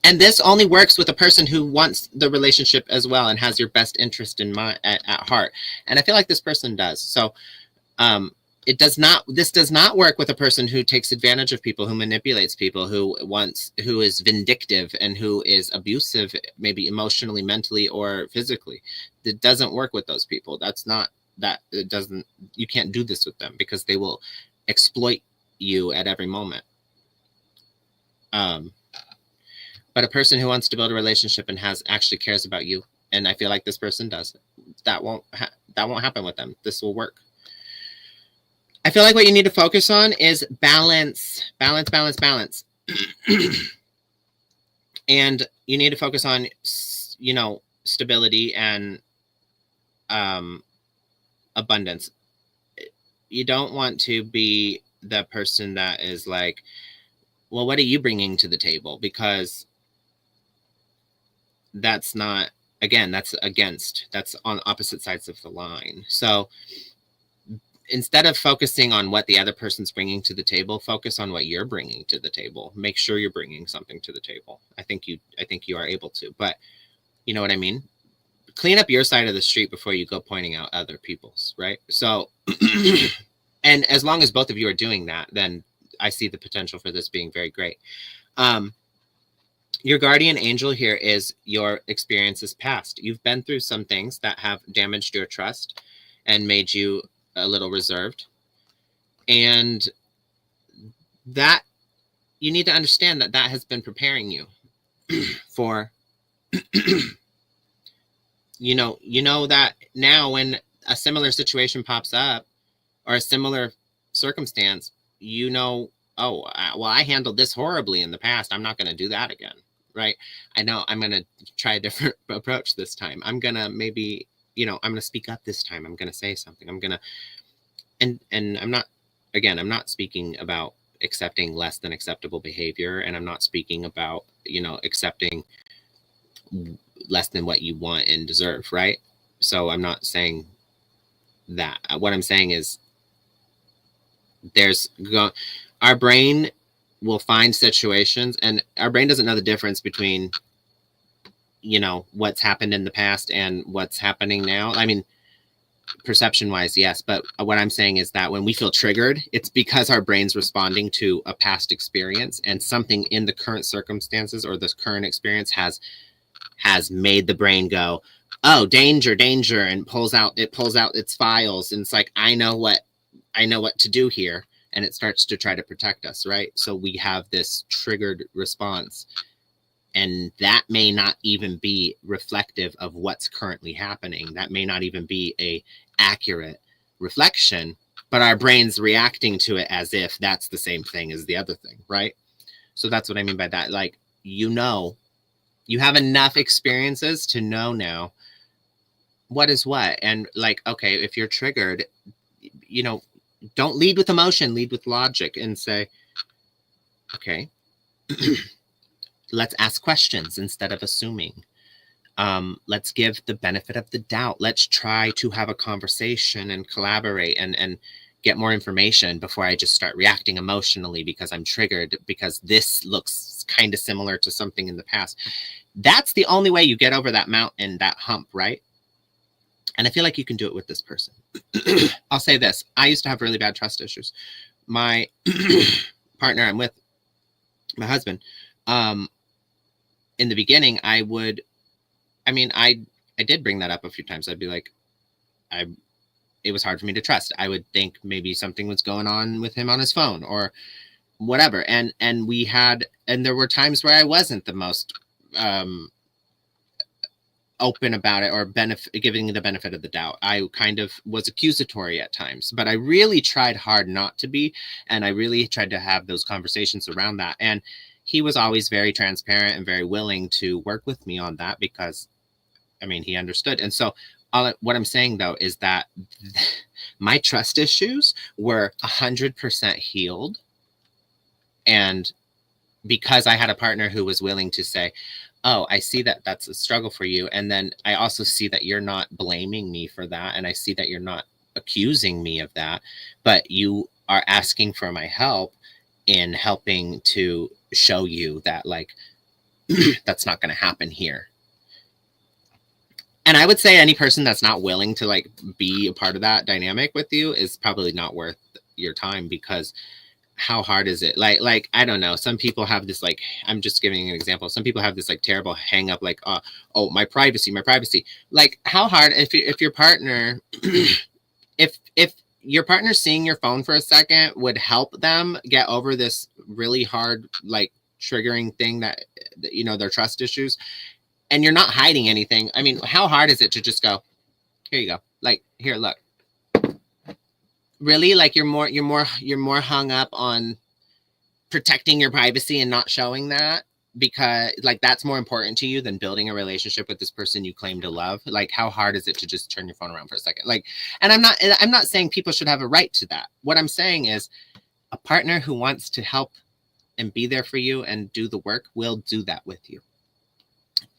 And this only works with a person who wants the relationship as well and has your best interest in mind at heart. And I feel like this person does. So this does not work with a person who takes advantage of people, who manipulates people, who is vindictive and who is abusive, maybe emotionally, mentally, or physically. It doesn't work with those people. You can't do this with them, because they will exploit you at every moment. But a person who wants to build a relationship and actually cares about you, and I feel like this person does, that won't happen with them. This will work. I feel like what you need to focus on is balance. And you need to focus on, stability and abundance. You don't want to be the person that is like, well, what are you bringing to the table? Because that's not, again, that's on opposite sides of the line. So instead of focusing on what the other person's bringing to the table, focus on what you're bringing to the table. Make sure you're bringing something to the table. I think you are able to, but you know what I mean? Clean up your side of the street before you go pointing out other people's, right? So, and as long as both of you are doing that, then I see the potential for this being very great. Your guardian angel here is your experiences past. You've been through some things that have damaged your trust and made you a little reserved. And that, you need to understand that has been preparing you for, you know that now when a similar situation pops up or a similar circumstance, oh, well, I handled this horribly in the past. I'm not going to do that again. Right. I know I'm going to try a different approach this time. I'm going to maybe, I'm going to speak up this time. I'm going to say something. I'm going to, and I'm not speaking about accepting less than acceptable behavior. And I'm not speaking about, accepting less than what you want and deserve. Right. So I'm not saying that. What I'm saying is our brain will find situations, and our brain doesn't know the difference between, what's happened in the past and what's happening now. I mean, perception wise, yes. But what I'm saying is that when we feel triggered, it's because our brain's responding to a past experience, and something in the current circumstances or this current experience has made the brain go, oh, danger, and it pulls out its files. And it's like, I know what to do here. And it starts to try to protect us, right? So we have this triggered response, and that may not even be reflective of what's currently happening. That may not even be a accurate reflection, but our brain's reacting to it as if that's the same thing as the other thing, right? So that's what I mean by that. Like, you have enough experiences to know now what is what. And like, okay, if you're triggered, don't lead with emotion, lead with logic and say, okay, let's ask questions instead of assuming. Let's give the benefit of the doubt. Let's try to have a conversation and collaborate and get more information before I just start reacting emotionally because I'm triggered, because this looks kind of similar to something in the past. That's the only way you get over that mountain, that hump, right? And I feel like you can do it with this person. I'll say this. I used to have really bad trust issues. My partner I'm with, my husband, in the beginning, I did bring that up a few times. I'd be like, it was hard for me to trust. I would think maybe something was going on with him on his phone or whatever. And there were times where I wasn't the most open about it or giving the benefit of the doubt. I kind of was accusatory at times, but I really tried hard not to be. And I really tried to have those conversations around that. And he was always very transparent and very willing to work with me on that because, I mean, he understood. And so what I'm saying, though, is that my trust issues were 100% healed. And because I had a partner who was willing to say, oh, I see that that's a struggle for you. And then I also see that you're not blaming me for that. And I see that you're not accusing me of that, but you are asking for my help in helping to show you that, like, that's not going to happen here. And I would say any person that's not willing to, like, be a part of that dynamic with you is probably not worth your time, because how hard is it? Like, I don't know. Some people have this, like, I'm just giving an example. Some people have this, like, terrible hang up, like, oh, my privacy. Like, how hard, if your partner, if your partner seeing your phone for a second would help them get over this really hard, like, triggering thing that, you know, their trust issues, and you're not hiding anything. I mean, how hard is it to just go, here you go. Like, here, look. Really? Like, you're more hung up on protecting your privacy and not showing that, because, like, that's more important to you than building a relationship with this person you claim to love. Like, how hard is it to just turn your phone around for a second? Like, and I'm not saying people should have a right to that. What I'm saying is a partner who wants to help and be there for you and do the work will do that with you.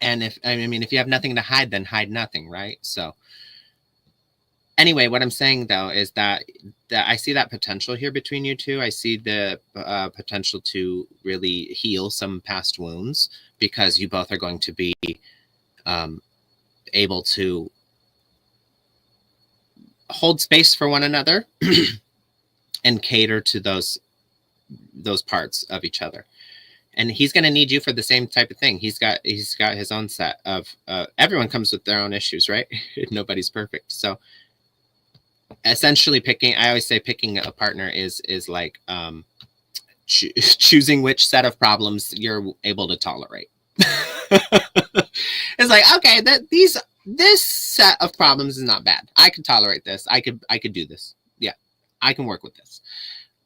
And if you have nothing to hide, then hide nothing, right? So anyway, what I'm saying, though, is that I see that potential here between you two. I see the potential to really heal some past wounds, because you both are going to be able to hold space for one another and cater to those parts of each other. And he's going to need you for the same type of thing. He's got his own set of everyone comes with their own issues, right? Nobody's perfect. So essentially I always say picking a partner is like choosing which set of problems you're able to tolerate. It's like, okay, this set of problems is not bad. I could tolerate this. I could do this. Yeah, I can work with this.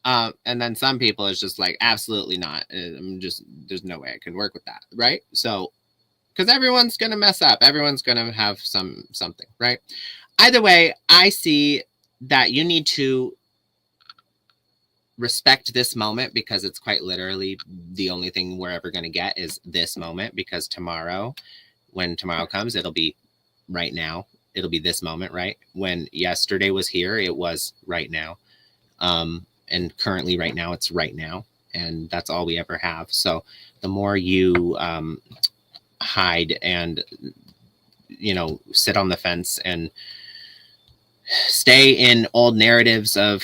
And then some people is just like, absolutely not. There's no way I can work with that, right? So, because everyone's gonna mess up. Everyone's gonna have something, right? Either way, I see that you need to respect this moment, because it's quite literally the only thing we're ever going to get is this moment, because tomorrow, when tomorrow comes, it'll be right now. It'll be this moment, right? When yesterday was here, it was right now. And currently right now, it's right now. And that's all we ever have. So the more you hide and, you know, sit on the fence and stay in old narratives of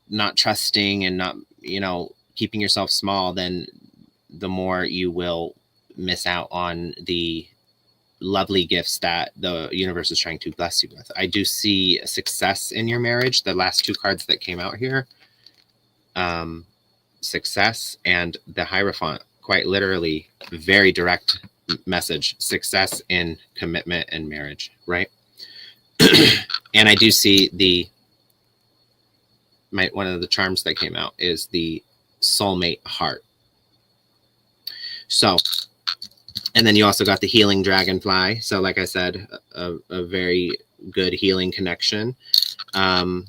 not trusting and not, you know, keeping yourself small, then the more you will miss out on the lovely gifts that the universe is trying to bless you with. I do see success in your marriage. The last two cards that came out here, success and the Hierophant, quite literally, very direct message, success in commitment and marriage, right? And I do see one of the charms that came out is the soulmate heart. So, and then you also got the healing dragonfly. So like I said, a very good healing connection. But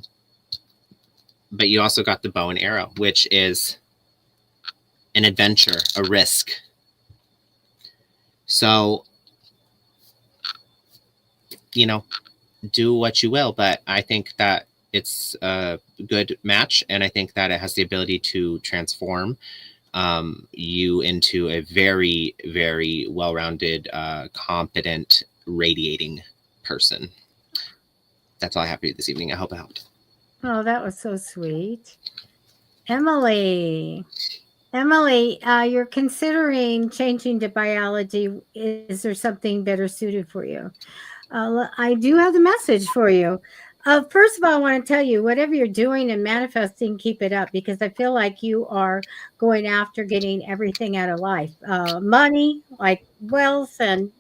you also got the bow and arrow, which is an adventure, a risk. So, you know, do what you will, but I think that it's a good match, and I think that it has the ability to transform you into a very, very well-rounded, competent, radiating person. That's all I have for you this evening. I hope it helped. Oh, that was so sweet. Emily. Emily, you're considering changing to biology. Is there something better suited for you? I do have the message for you. First of all, I want to tell you, whatever you're doing and manifesting, keep it up, because I feel like you are going after getting everything out of life. Money, like wealth and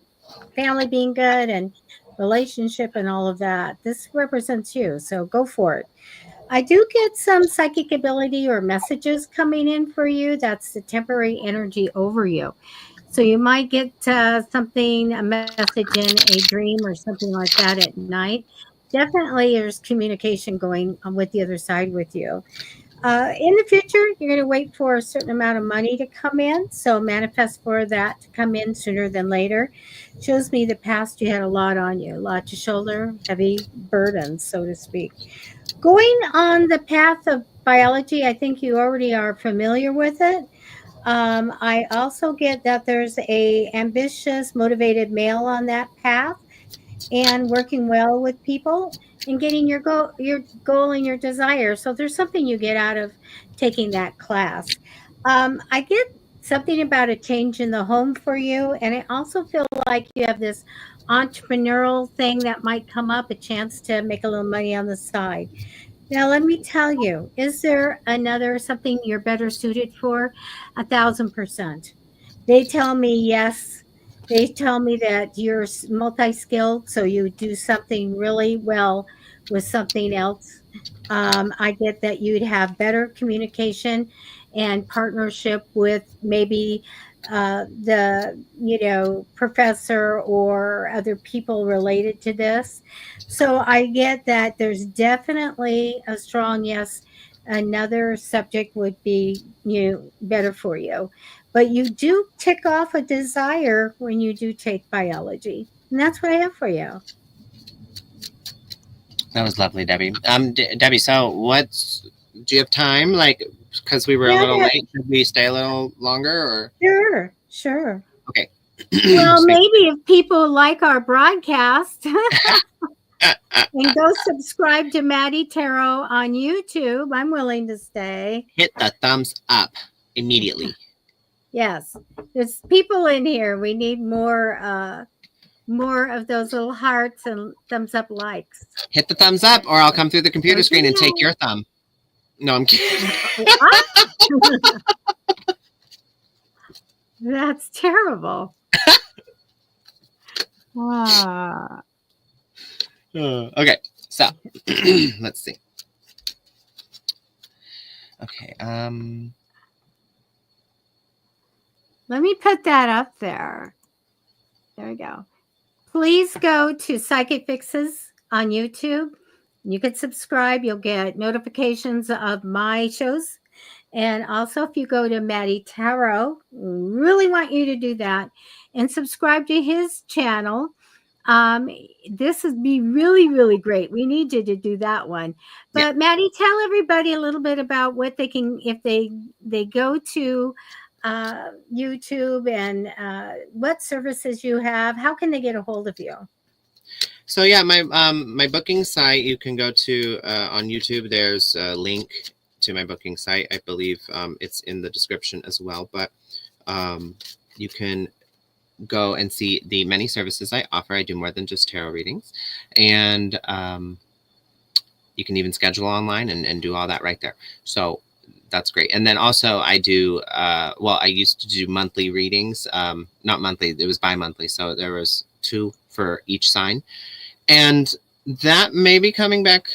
family being good and relationship and all of that. This represents you. So go for it. I do get some psychic ability or messages coming in for you. That's the temporary energy over you. So you might get something, a message in a dream or something like that at night. Definitely, there's communication going on with the other side with you. In the future, you're going to wait for a certain amount of money to come in. So manifest for that to come in sooner than later. Shows me the past you had a lot on you, a lot to shoulder, heavy burdens, so to speak. Going on the path of biology, I think you already are familiar with it. I also get that there's a ambitious, motivated male on that path and working well with people and getting your goal and your desire. So there's something you get out of taking that class. I get something about a change in the home for you, and I also feel like you have this entrepreneurial thing that might come up, a chance to make a little money on the side. Now, let me tell you, is there another something you're better suited for? 1,000%. They tell me yes. They tell me that you're multi skilled, so you do something really well with something else. I get that you'd have better communication and partnership with maybe the professor or other people related to this. So I get that there's definitely a strong yes. Another subject would be better for you, but you do tick off a desire when you do take biology, and that's what I have for you. That was lovely, Debbie. Debbie, so what's do you have time? Like, because we were a Yeah, little late, should we stay a little longer? Or sure, sure. okay, Well, sweet. maybe if people like our broadcast and go subscribe to Matty Tarot on YouTube, I'm willing to stay. Hit the thumbs up immediately. Yes, there's people in here. We need more of those little hearts and thumbs up likes. Hit the thumbs up, or I'll come through the computer Don't screen and take you your thumb. No, I'm kidding. know? What? That's terrible. Ah. Okay, so let's see. Okay, Let me put that up there. There we go. Please go to Psychic Fixes on YouTube. You can subscribe. You'll get notifications of my shows. And also, if you go to Matty Tarot, really want you to do that and subscribe to his channel. Um, this would be really, really great. We need you to do that one. yeah. But Maddie, tell everybody a little bit about what they can if they go to YouTube and what services you have. How can they get a hold of you? So yeah, my booking site, you can go to on YouTube. There's a link to my booking site. I believe it's in the description as well. But you can go and see the many services I offer. I do more than just tarot readings, and you can even schedule online and do all that right there. So that's great. And then also I do well, I used to do monthly readings, not monthly, it was bi-monthly, so there was 2 for each sign, and that may be coming back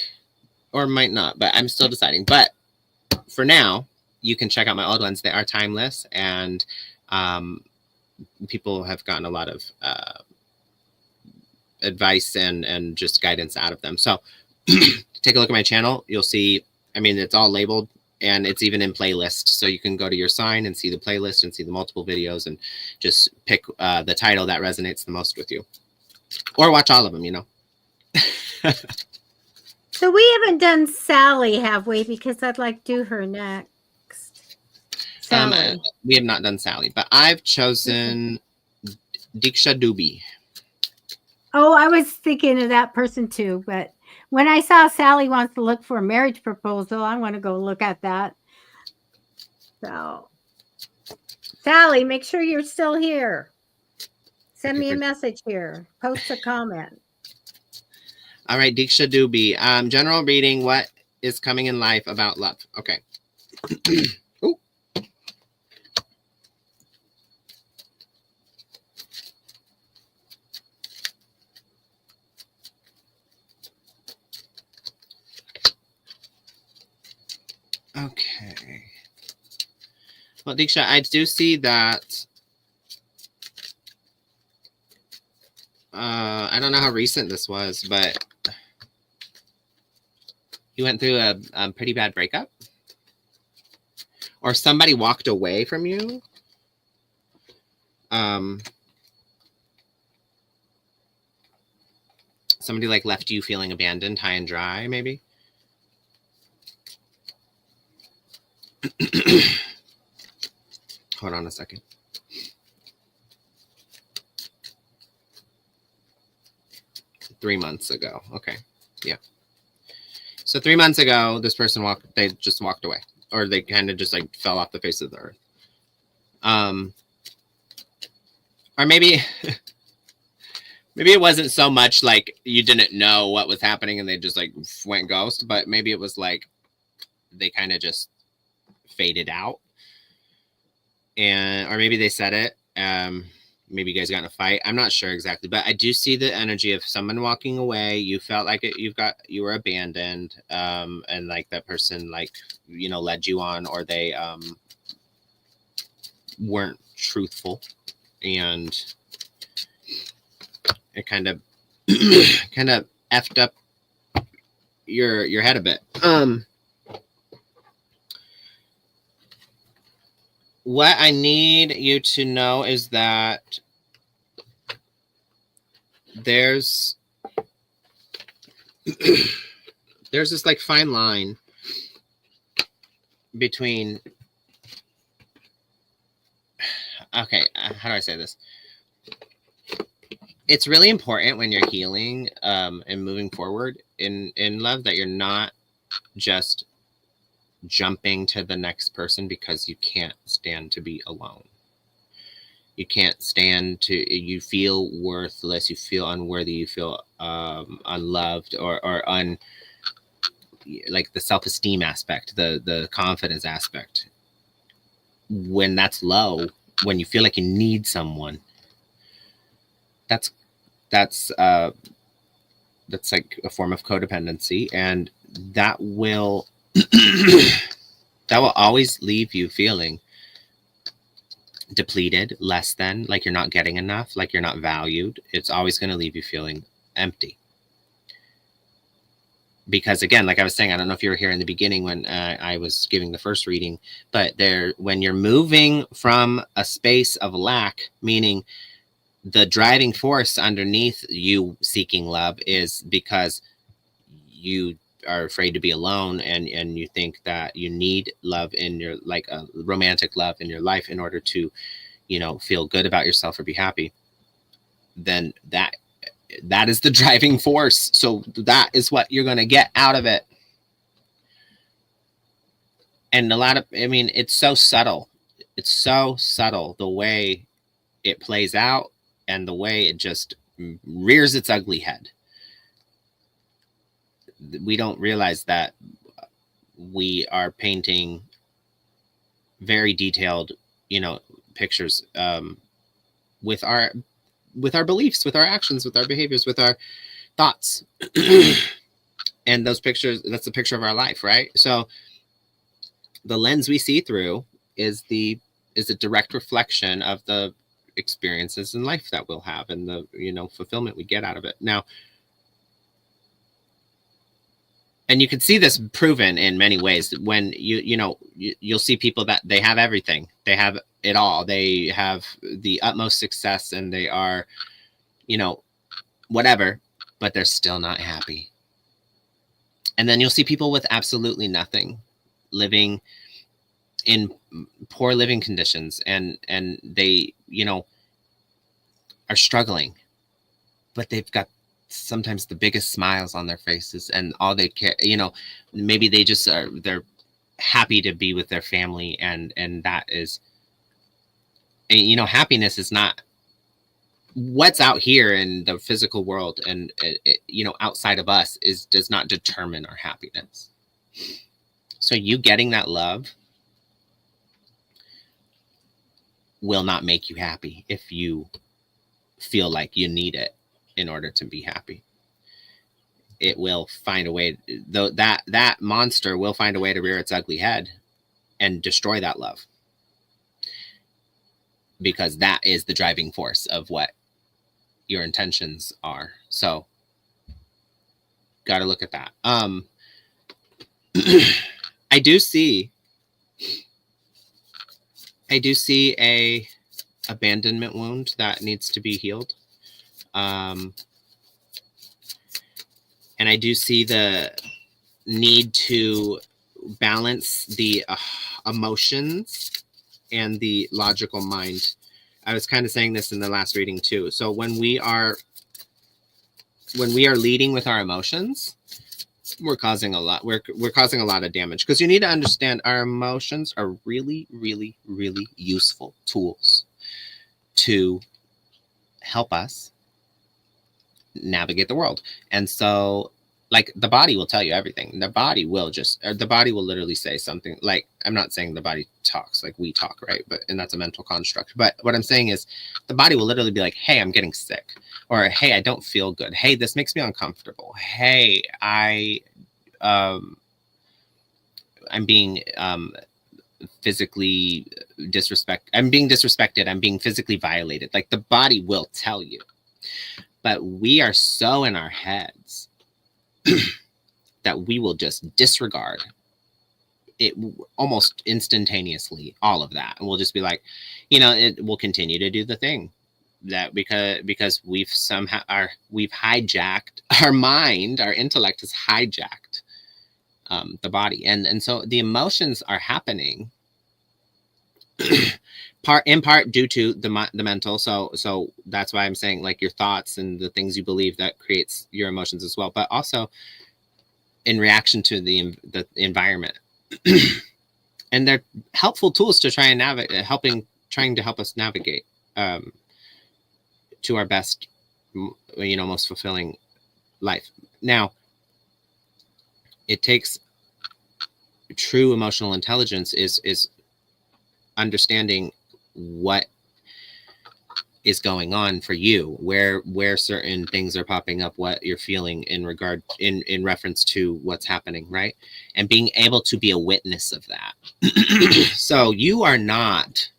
or might not, but I'm still deciding. But for now, you can check out my old ones. They are timeless, and people have gotten a lot of advice and just guidance out of them. So take a look at my channel. You'll see, I mean, it's all labeled, and it's even in playlist. So you can go to your sign and see the playlist and see the multiple videos and just pick the title that resonates the most with you, or watch all of them, you know. So we haven't done Sally, have we? Because I'd like to do her next. Sally. We have not done Sally, but I've chosen Diksha Dubey. Oh, I was thinking of that person too, but when I saw Sally wants to look for a marriage proposal, I want to go look at that. So Sally, make sure you're still here. Send Okay, me a message here. Post a comment. All right, Diksha Dubey. General reading, what is coming in life about love? Okay. Ooh. Okay. Well, Diksha, I do see that. I don't know how recent this was, but you went through a pretty bad breakup, or somebody walked away from you. Somebody like left you feeling abandoned, high and dry, maybe. Hold on a second. Three months ago. Okay. Yeah. So 3 months ago, this person they just walked away, or they kind of just like fell off the face of the earth. Or maybe maybe it wasn't so much like you didn't know what was happening and they just like went ghost, but maybe it was like they kind of just faded out. And or maybe they said it. Maybe you guys got in a fight. I'm not sure exactly, but I do see the energy of someone walking away. You felt like it. You were abandoned, and like that person, like led you on, or they weren't truthful, and it kind of effed up your head a bit. What I need you to know is that there's this like fine line between, okay, how do I say this? It's really important when you're healing and moving forward in love that you're not just jumping to the next person because you can't stand to be alone. You can't stand to, you feel worthless, you feel unworthy, you feel unloved or like the self-esteem aspect, the confidence aspect. When that's low, when you feel like you need someone, that's like a form of codependency, and that will that will always leave you feeling depleted, less than, like you're not getting enough, like you're not valued. It's always going to leave you feeling empty. Because again, like I was saying, I don't know if you were here in the beginning when I was giving the first reading, but when you're moving from a space of lack, meaning the driving force underneath you seeking love is because you are afraid to be alone, and you think that you need love in your, like a romantic love in your life in order to feel good about yourself or be happy, then that is the driving force. So that is what you're going to get out of it. And it's so subtle. It's so subtle the way it plays out and the way it just rears its ugly head. We don't realize that we are painting very detailed, pictures with our beliefs, with our actions, with our behaviors, with our thoughts. And those pictures, that's the picture of our life, right? So the lens we see through is a direct reflection of the experiences in life that we'll have and the fulfillment we get out of it. Now, and you can see this proven in many ways when you'll see people that they have everything, they have it all, they have the utmost success, and they are whatever, but they're still not happy. And then you'll see people with absolutely nothing, living in poor living conditions, and they are struggling, but they've got sometimes the biggest smiles on their faces, and all they care, maybe they just they're happy to be with their family, and that is And, you know, happiness is not what's out here in the physical world, and you know, outside of us does not determine our happiness. So you getting that love will not make you happy if you feel like you need it in order to be happy. It will find a way, though, that monster will find a way to rear its ugly head and destroy that love, because that is the driving force of what your intentions are. So got to look at that. I do see a abandonment wound that needs to be healed. And I do see the need to balance the emotions and the logical mind. I was kind of saying this in the last reading too. So when we are leading with our emotions, we're causing a lot. We're causing a lot of damage, because you need to understand our emotions are really, really, really useful tools to help us navigate the world. And so, like, the body will tell you everything. The body will literally say something like, I'm not saying the body talks like we talk, right? And that's a mental construct. But what I'm saying is the body will literally be like, hey, I'm getting sick. Or, hey, I don't feel good. Hey, this makes me uncomfortable. Hey, I'm being physically I'm being disrespected. I'm being physically violated. Like, the body will tell you. But we are so in our heads that we will just disregard it almost instantaneously, all of that. And we'll just be like, you know, it will continue to do the thing that because we've hijacked our mind, our intellect has hijacked the body. And so the emotions are happening in part due to the mental. So that's why I'm saying, like, your thoughts and the things you believe, that creates your emotions as well, but also in reaction to the environment. And they're helpful tools to try and navigate, trying to help us navigate to our best, you know, most fulfilling life. Now, it takes true emotional intelligence is understanding what is going on for you, where certain things are popping up, what you're feeling in reference to what's happening, right? And being able to be a witness of that. So you are not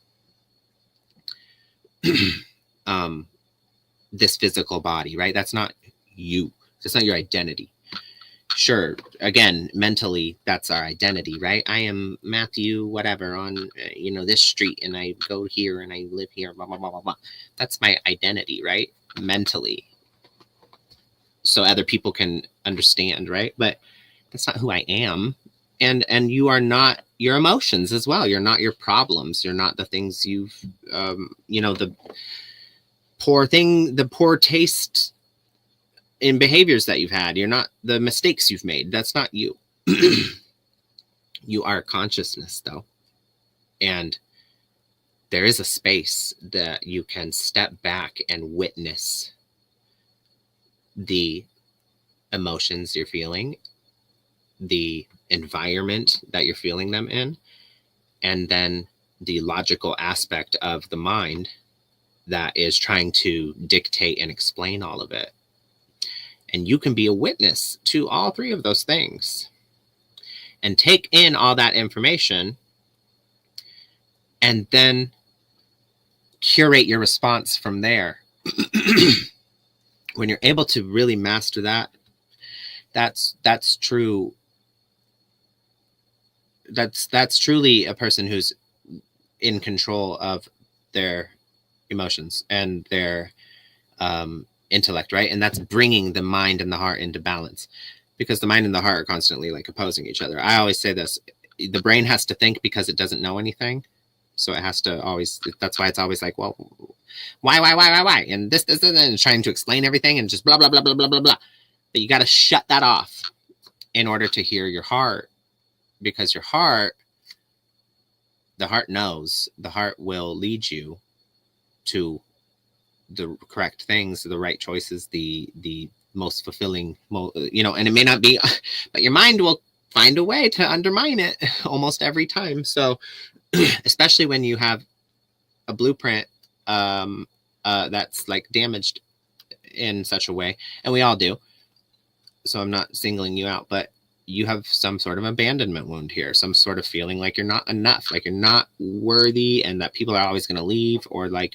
this physical body, right? That's not you. That's not your identity. Sure, again, mentally, that's our identity, right? I am Matthew, whatever, on, you know, this street, and I go here, and I live here, blah, blah, blah, blah, blah. That's my identity, right? Mentally. So other people can understand, right? But that's not who I am. And you are not your emotions as well. You're not your problems. You're not the things you've, you know, the poor taste in behaviors that you've had. You're not the mistakes you've made. That's not you. You are consciousness, though. And there is a space that you can step back and witness the emotions you're feeling, the environment that you're feeling them in, and then the logical aspect of the mind that is trying to dictate and explain all of it. And you can be a witness to all three of those things and take in all that information and then curate your response from there. When you're able to really master that, that's true. That's truly a person who's in control of their emotions and their intellect, right? And that's bringing the mind and the heart into balance, because the mind and the heart are constantly, like, opposing each other. I always say this: the brain has to think because it doesn't know anything, so it has to always. That's why it's always like, well, why, and this, and trying to explain everything and just blah blah blah blah blah blah blah. But you got to shut that off in order to hear your heart, because your heart, the heart knows, the heart will lead you to the correct things, the right choices, the most fulfilling, you know, and it may not be, but your mind will find a way to undermine it almost every time. So especially when you have a blueprint that's like damaged in such a way, and we all do, so I'm not singling you out, but you have some sort of abandonment wound here, some sort of feeling like you're not enough, like you're not worthy, and that people are always going to leave, or like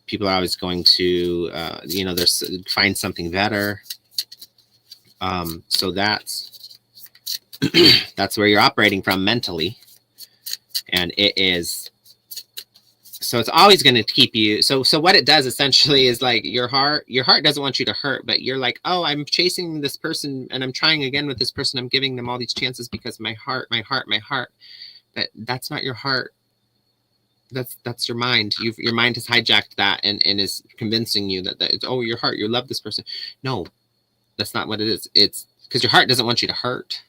people are always going to you know, there's find something better. So that's that's where you're operating from mentally, and it is, so it's always going to keep you. So what it does essentially is like your heart doesn't want you to hurt, but you're like, oh, I'm chasing this person and I'm trying again with this person. I'm giving them all these chances because my heart. But that's not your heart. That's your mind. Your mind has hijacked that and is convincing you that it's, oh, your heart, you love this person. No, that's not what it is. It's because your heart doesn't want you to hurt.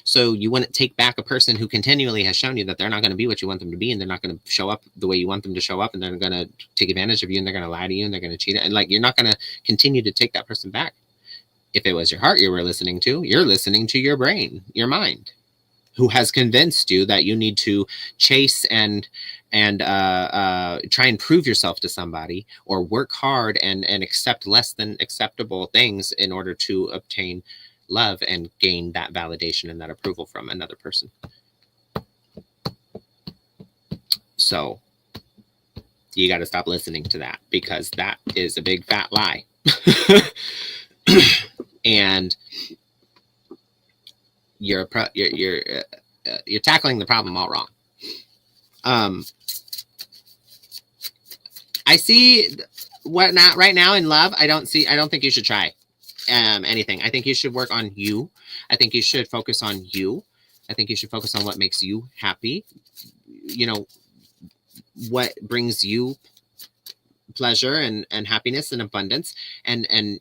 So you wouldn't take back a person who continually has shown you that they're not going to be what you want them to be, and they're not going to show up the way you want them to show up, and they're going to take advantage of you, and they're going to lie to you, and they're going to cheat. And like, you're not going to continue to take that person back. If it was your heart you were listening to, you're listening to your brain, your mind, who has convinced you that you need to chase and try and prove yourself to somebody, or work hard and accept less than acceptable things in order to obtain love and gain that validation and that approval from another person. So you got to stop listening to that, because that is a big fat lie. And you're tackling the problem all wrong. I see what not right now in love. I don't think you should try anything. I think you should work on you. I think you should focus on you. I think you should focus on what makes you happy. You know, what brings you pleasure and happiness and abundance, and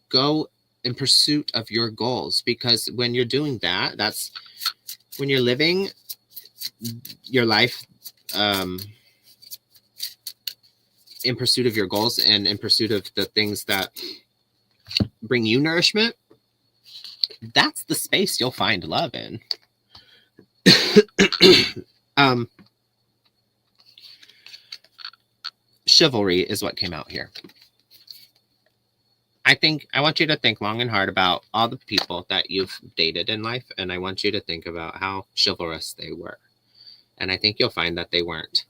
go in pursuit of your goals. Because when you're doing that, that's when you're living your life in pursuit of your goals and in pursuit of the things that bring you nourishment. That's the space you'll find love in. Chivalry is what came out here. I want you to think long and hard about all the people that you've dated in life, and I want you to think about how chivalrous they were. And I think you'll find that they weren't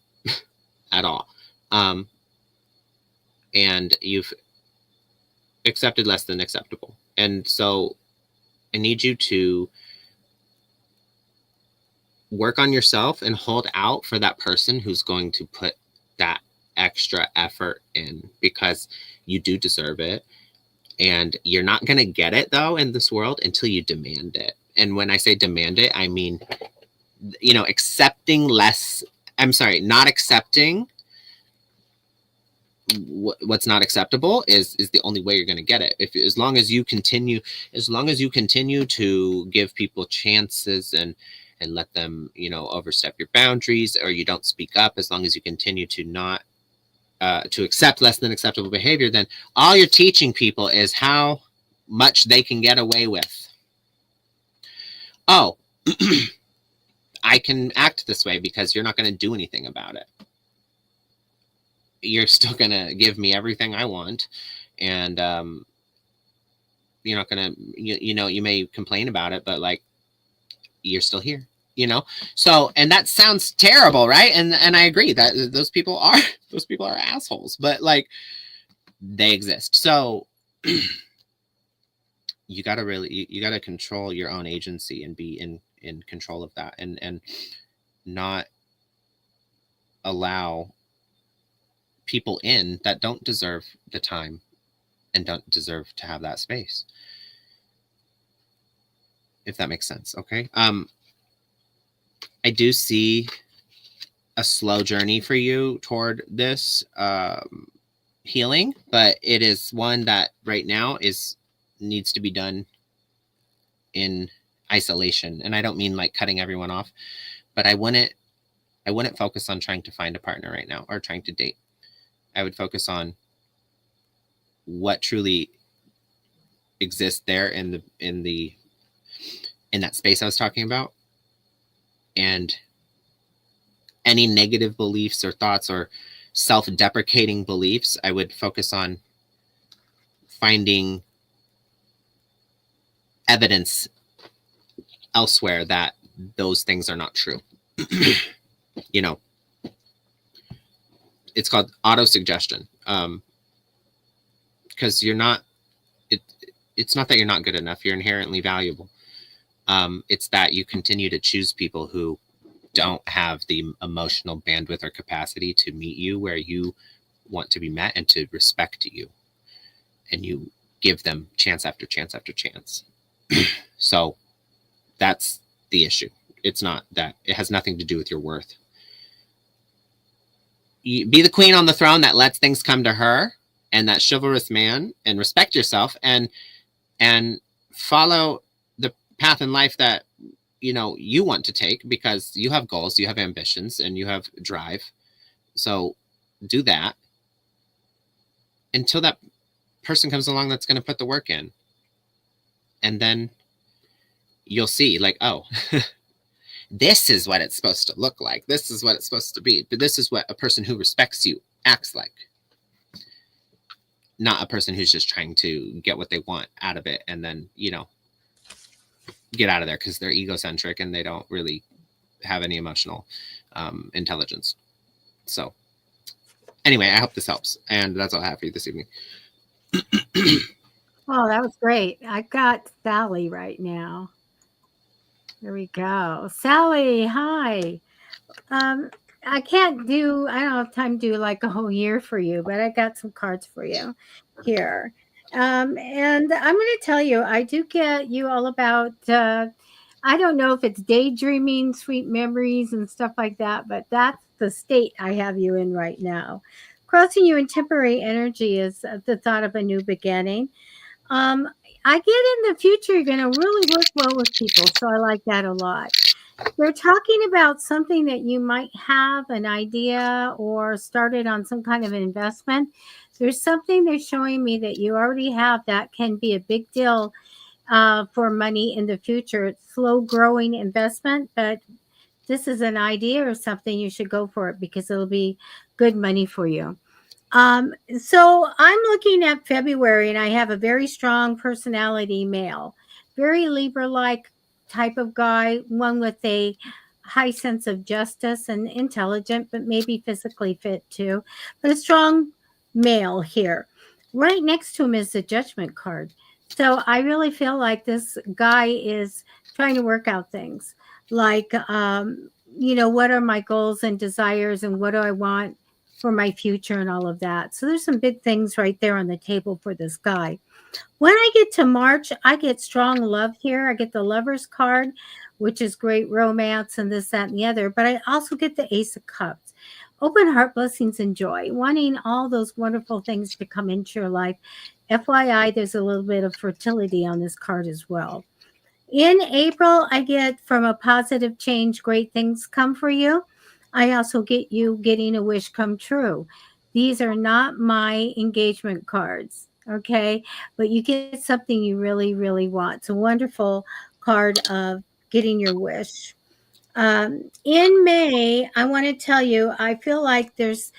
at all. And you've accepted less than acceptable. And so I need you to work on yourself and hold out for that person who's going to put that extra effort in, because you do deserve it. And you're not going to get it, though, in this world until you demand it. And when I say demand it, I mean, you know, not accepting what's not acceptable is the only way you're going to get it. As long as you continue to give people chances and let them, you know, overstep your boundaries, or you don't speak up, as long as you continue to not to accept less than acceptable behavior, then all you're teaching people is how much they can get away with. Oh, I can act this way because you're not going to do anything about it. You're still going to give me everything I want. And you're not going to, you know, you may complain about it, but like, you're still here. You know, so, and that sounds terrible, right? And I agree that those people are assholes, but like, they exist. So you gotta control your own agency and be in control of that, and not allow people in that don't deserve the time and don't deserve to have that space. If that makes sense. Okay. I do see a slow journey for you toward this healing, but it is one that right now needs to be done in isolation. And I don't mean like cutting everyone off, but I wouldn't I wouldn't focus on trying to find a partner right now or trying to date. I would focus on what truly exists there in that space I was talking about, and any negative beliefs or thoughts or self-deprecating beliefs, I would focus on finding evidence elsewhere that those things are not true. You know, it's called auto-suggestion. Because it's not that you're not good enough. You're inherently valuable. It's that you continue to choose people who don't have the emotional bandwidth or capacity to meet you where you want to be met and to respect you. And you give them chance after chance after chance. So that's the issue. It's not that. It has nothing to do with your worth. You be the queen on the throne that lets things come to her, and that chivalrous man, and respect yourself, and follow the path in life that you want to take, because you have goals, you have ambitions, and you have drive. So do that until that person comes along that's going to put the work in, and then you'll see, like, oh, this is what it's supposed to look like. This is what it's supposed to be. But this is what a person who respects you acts like. Not a person who's just trying to get what they want out of it and then, get out of there because they're egocentric and they don't really have any emotional intelligence. So anyway, I hope this helps. And that's all I have for you this evening. Oh, that was great. I've got Sally right now. There we go. Sally, hi. I don't have time to do like a whole year for you, but I got some cards for you here. And I'm going to tell you, I do get you all about, I don't know if it's daydreaming, sweet memories, and stuff like that, but that's the state I have you in right now. Crossing you in temporary energy is the thought of a new beginning. Um, I get in the future, you're going to really work well with people. So I like that a lot. They're talking about something that you might have an idea or started on some kind of investment. There's something they're showing me that you already have that can be a big deal for money in the future. It's slow growing investment, but this is an idea or something you should go for it because it'll be good money for you. So I'm looking at February and I have a very strong personality male, very Libra like type of guy, one with a high sense of justice and intelligent, but maybe physically fit too, but a strong male here. Right next to him is the judgment card. So I really feel like this guy is trying to work out things like, what are my goals and desires and what do I want for my future and all of that. So there's some big things right there on the table for this guy. When I get to March, I get strong love here. I get the Lover's card, which is great romance and this, that, and the other. But I also get the Ace of Cups, open heart, blessings, and joy, wanting all those wonderful things to come into your life. FYI, there's a little bit of fertility on this card as well. In April, I get from a positive change, great things come for you. I also get you getting a wish come true. These are not my engagement cards, okay? But you get something you really, really want. It's a wonderful card of getting your wish. In May, I want to tell you, I feel like there's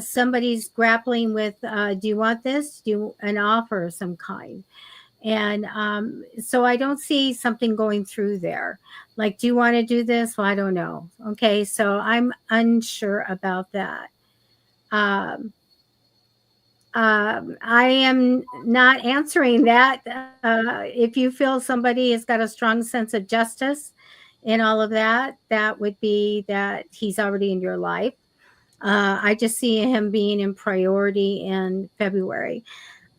somebody's grappling with, do you want this? An offer of some kind? And so I don't see something going through there. Like, do you want to do this? Well, I don't know. Okay, so I'm unsure about that. I am not answering that. If you feel somebody has got a strong sense of justice in all of that, that would be that he's already in your life. I just see him being in priority in February.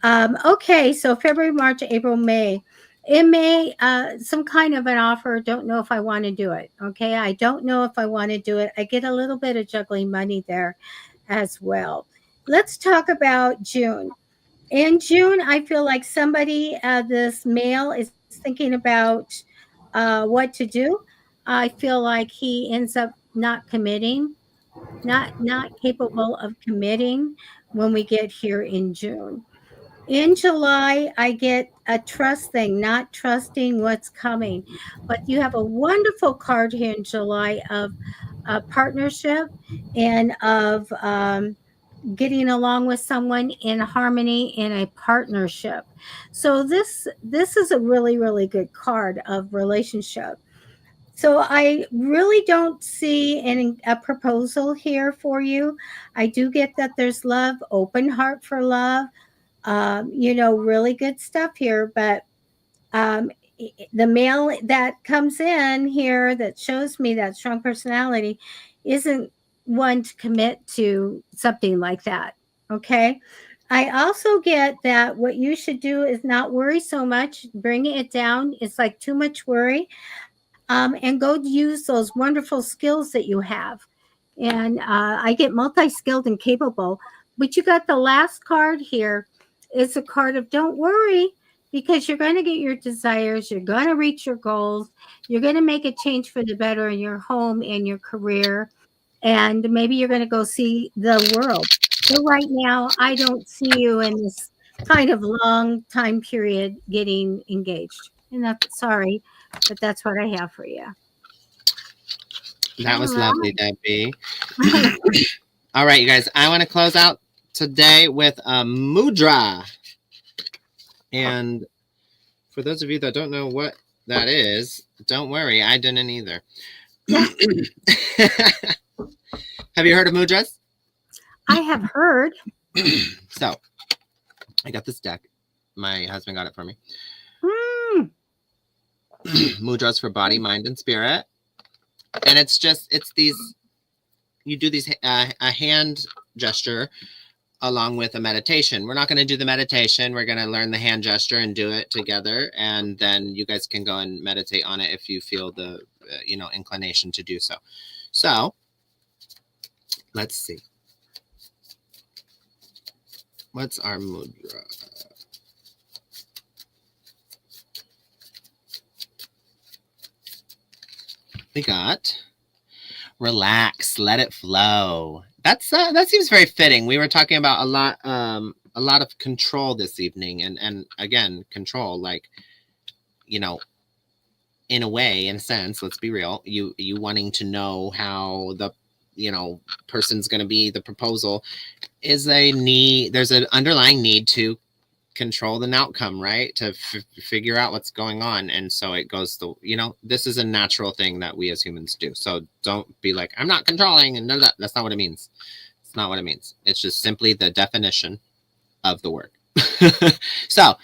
Okay, so February, March, April, May. In May, some kind of an offer. Don't know if I want to do it. Okay, I don't know if I want to do it. I get a little bit of juggling money there as well. Let's talk about June. In June, I feel like somebody, this male, is thinking about what to do. I feel like he ends up not committing, not capable of committing when we get here in June. In July, I get a trust thing, not trusting what's coming. But you have a wonderful card here in July of a partnership and of getting along with someone in harmony in a partnership. So this is a really really good card of relationship. So I really don't see a proposal here for you. I do get that there's love, open heart for love, really good stuff here. But um, the male that comes in here that shows me that strong personality isn't one to commit to something like that. Okay. I also get that what you should do is not worry so much, bringing it down. It's like too much worry, and go use those wonderful skills that you have. And I get multi skilled and capable. But you got the last card here. It's a card of don't worry because you're going to get your desires. You're going to reach your goals. You're going to make a change for the better in your home and your career. And maybe you're going to go see the world. But right now, I don't see you in this kind of long time period getting engaged. And that's sorry, but that's what I have for you. That was lovely, Debbie. All right, you guys. I want to close out today with a mudra. And for those of you that don't know what that is, don't worry. I didn't either. Have you heard of mudras? I have heard. So, I got this deck. My husband got it for me. Mudras for body, mind, and spirit. And it's these, you do these, a hand gesture along with a meditation. We're not going to do the meditation. We're going to learn the hand gesture and do it together. And then you guys can go and meditate on it if you feel the, inclination to do so. So, let's see. What's our mudra? We got relax, let it flow. That seems very fitting. We were talking about a lot of control this evening, and again, control, like, in a way, in a sense, let's be real, you wanting to know how the person's going to be, the proposal is a need. There's an underlying need to control the outcome, right? To figure out what's going on. And so it goes this is a natural thing that we as humans do. So don't be like, I'm not controlling and none of that. That's not what it means. It's not what it means. It's just simply the definition of the word. So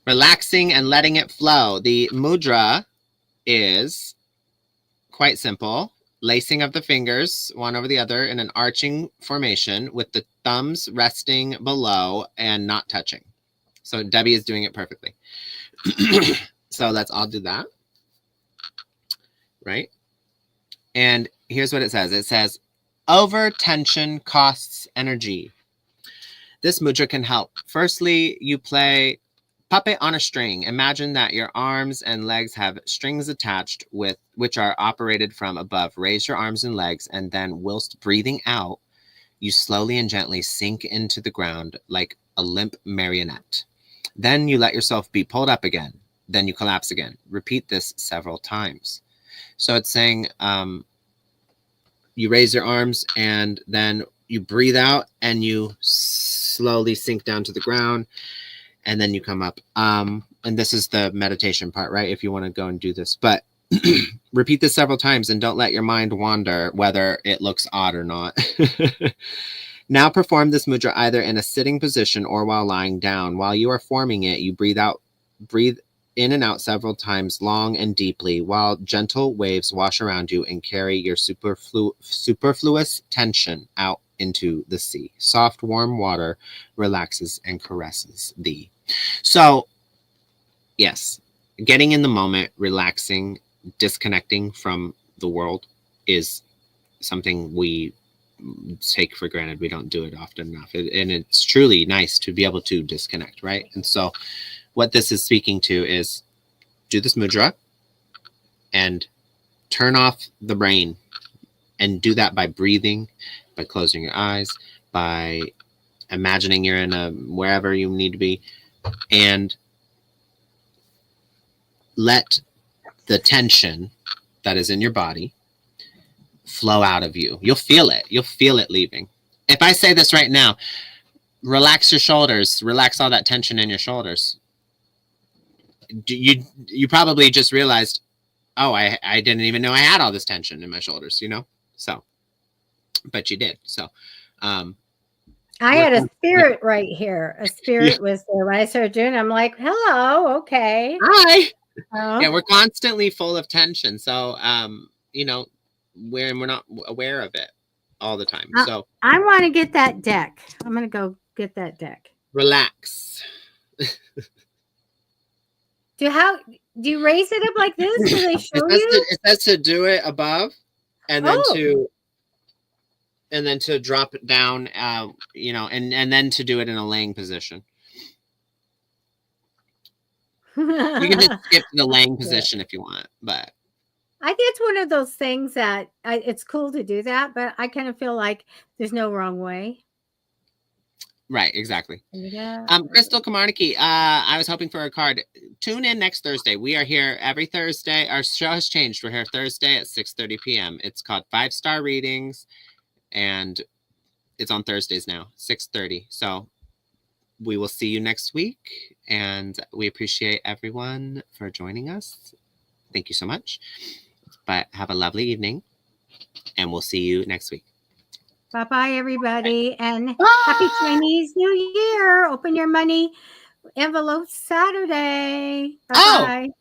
relaxing and letting it flow. The mudra is quite simple. Lacing of the fingers one over the other in an arching formation with the thumbs resting below and not touching. So Debbie is doing it perfectly. So let's all do that. Right? And here's what it says. It says, over tension costs energy. This mudra can help. Firstly, you play puppet on a string. Imagine that your arms and legs have strings attached with which are operated from above. Raise your arms and legs, and then whilst breathing out, you slowly and gently sink into the ground like a limp marionette. Then you let yourself be pulled up again. Then you collapse again. Repeat this several times. So it's saying you raise your arms and then you breathe out and you slowly sink down to the ground and then you come up. And this is the meditation part, right? If you want to go and do this. But repeat this several times and don't let your mind wander whether it looks odd or not. Now perform this mudra either in a sitting position or while lying down. While you are forming it, you breathe in and out several times long and deeply while gentle waves wash around you and carry your superfluous tension out into the sea. Soft, warm water relaxes and caresses thee. So, yes, getting in the moment, relaxing, disconnecting from the world is something we take for granted. We don't do it often enough. And it's truly nice to be able to disconnect, right? And so what this is speaking to is do this mudra and turn off the brain. And do that by breathing, by closing your eyes, by imagining you're in a wherever you need to be, and let the tension that is in your body flow out of you. You'll feel it. You'll feel it leaving. If I say this right now, relax your shoulders, relax all that tension in your shoulders. You probably just realized, oh, I didn't even know I had all this tension in my shoulders, you know? So, but you did. So, I had a spirit right here. A spirit was there when I started doing it. I'm like, hello, okay. Hi. Oh. Yeah, we're constantly full of tension. So, you know, we're not aware of it all the time. So I want to get that deck. I'm going to go get that deck. Relax. Do you raise it up like this? Do they show you? It says to do it above, and then to drop it down, you know, and then to do it in a laying position. You can just skip the laying position if you want, but I think it's one of those things that it's cool to do that, but I kind of feel like there's no wrong way. Right, exactly. Yeah. Crystal Kamarniki, I was hoping for a card. Tune in next Thursday. We are here every Thursday. Our show has changed. We're here Thursday at 6:30 p.m. It's called 5-Star Readings, and it's on Thursdays now, 6:30. So we will see you next week, and we appreciate everyone for joining us. Thank you so much. But have a lovely evening, and we'll see you next week. Bye-bye, everybody, and happy Chinese New Year. Open your money envelope Saturday. Bye-bye. Oh,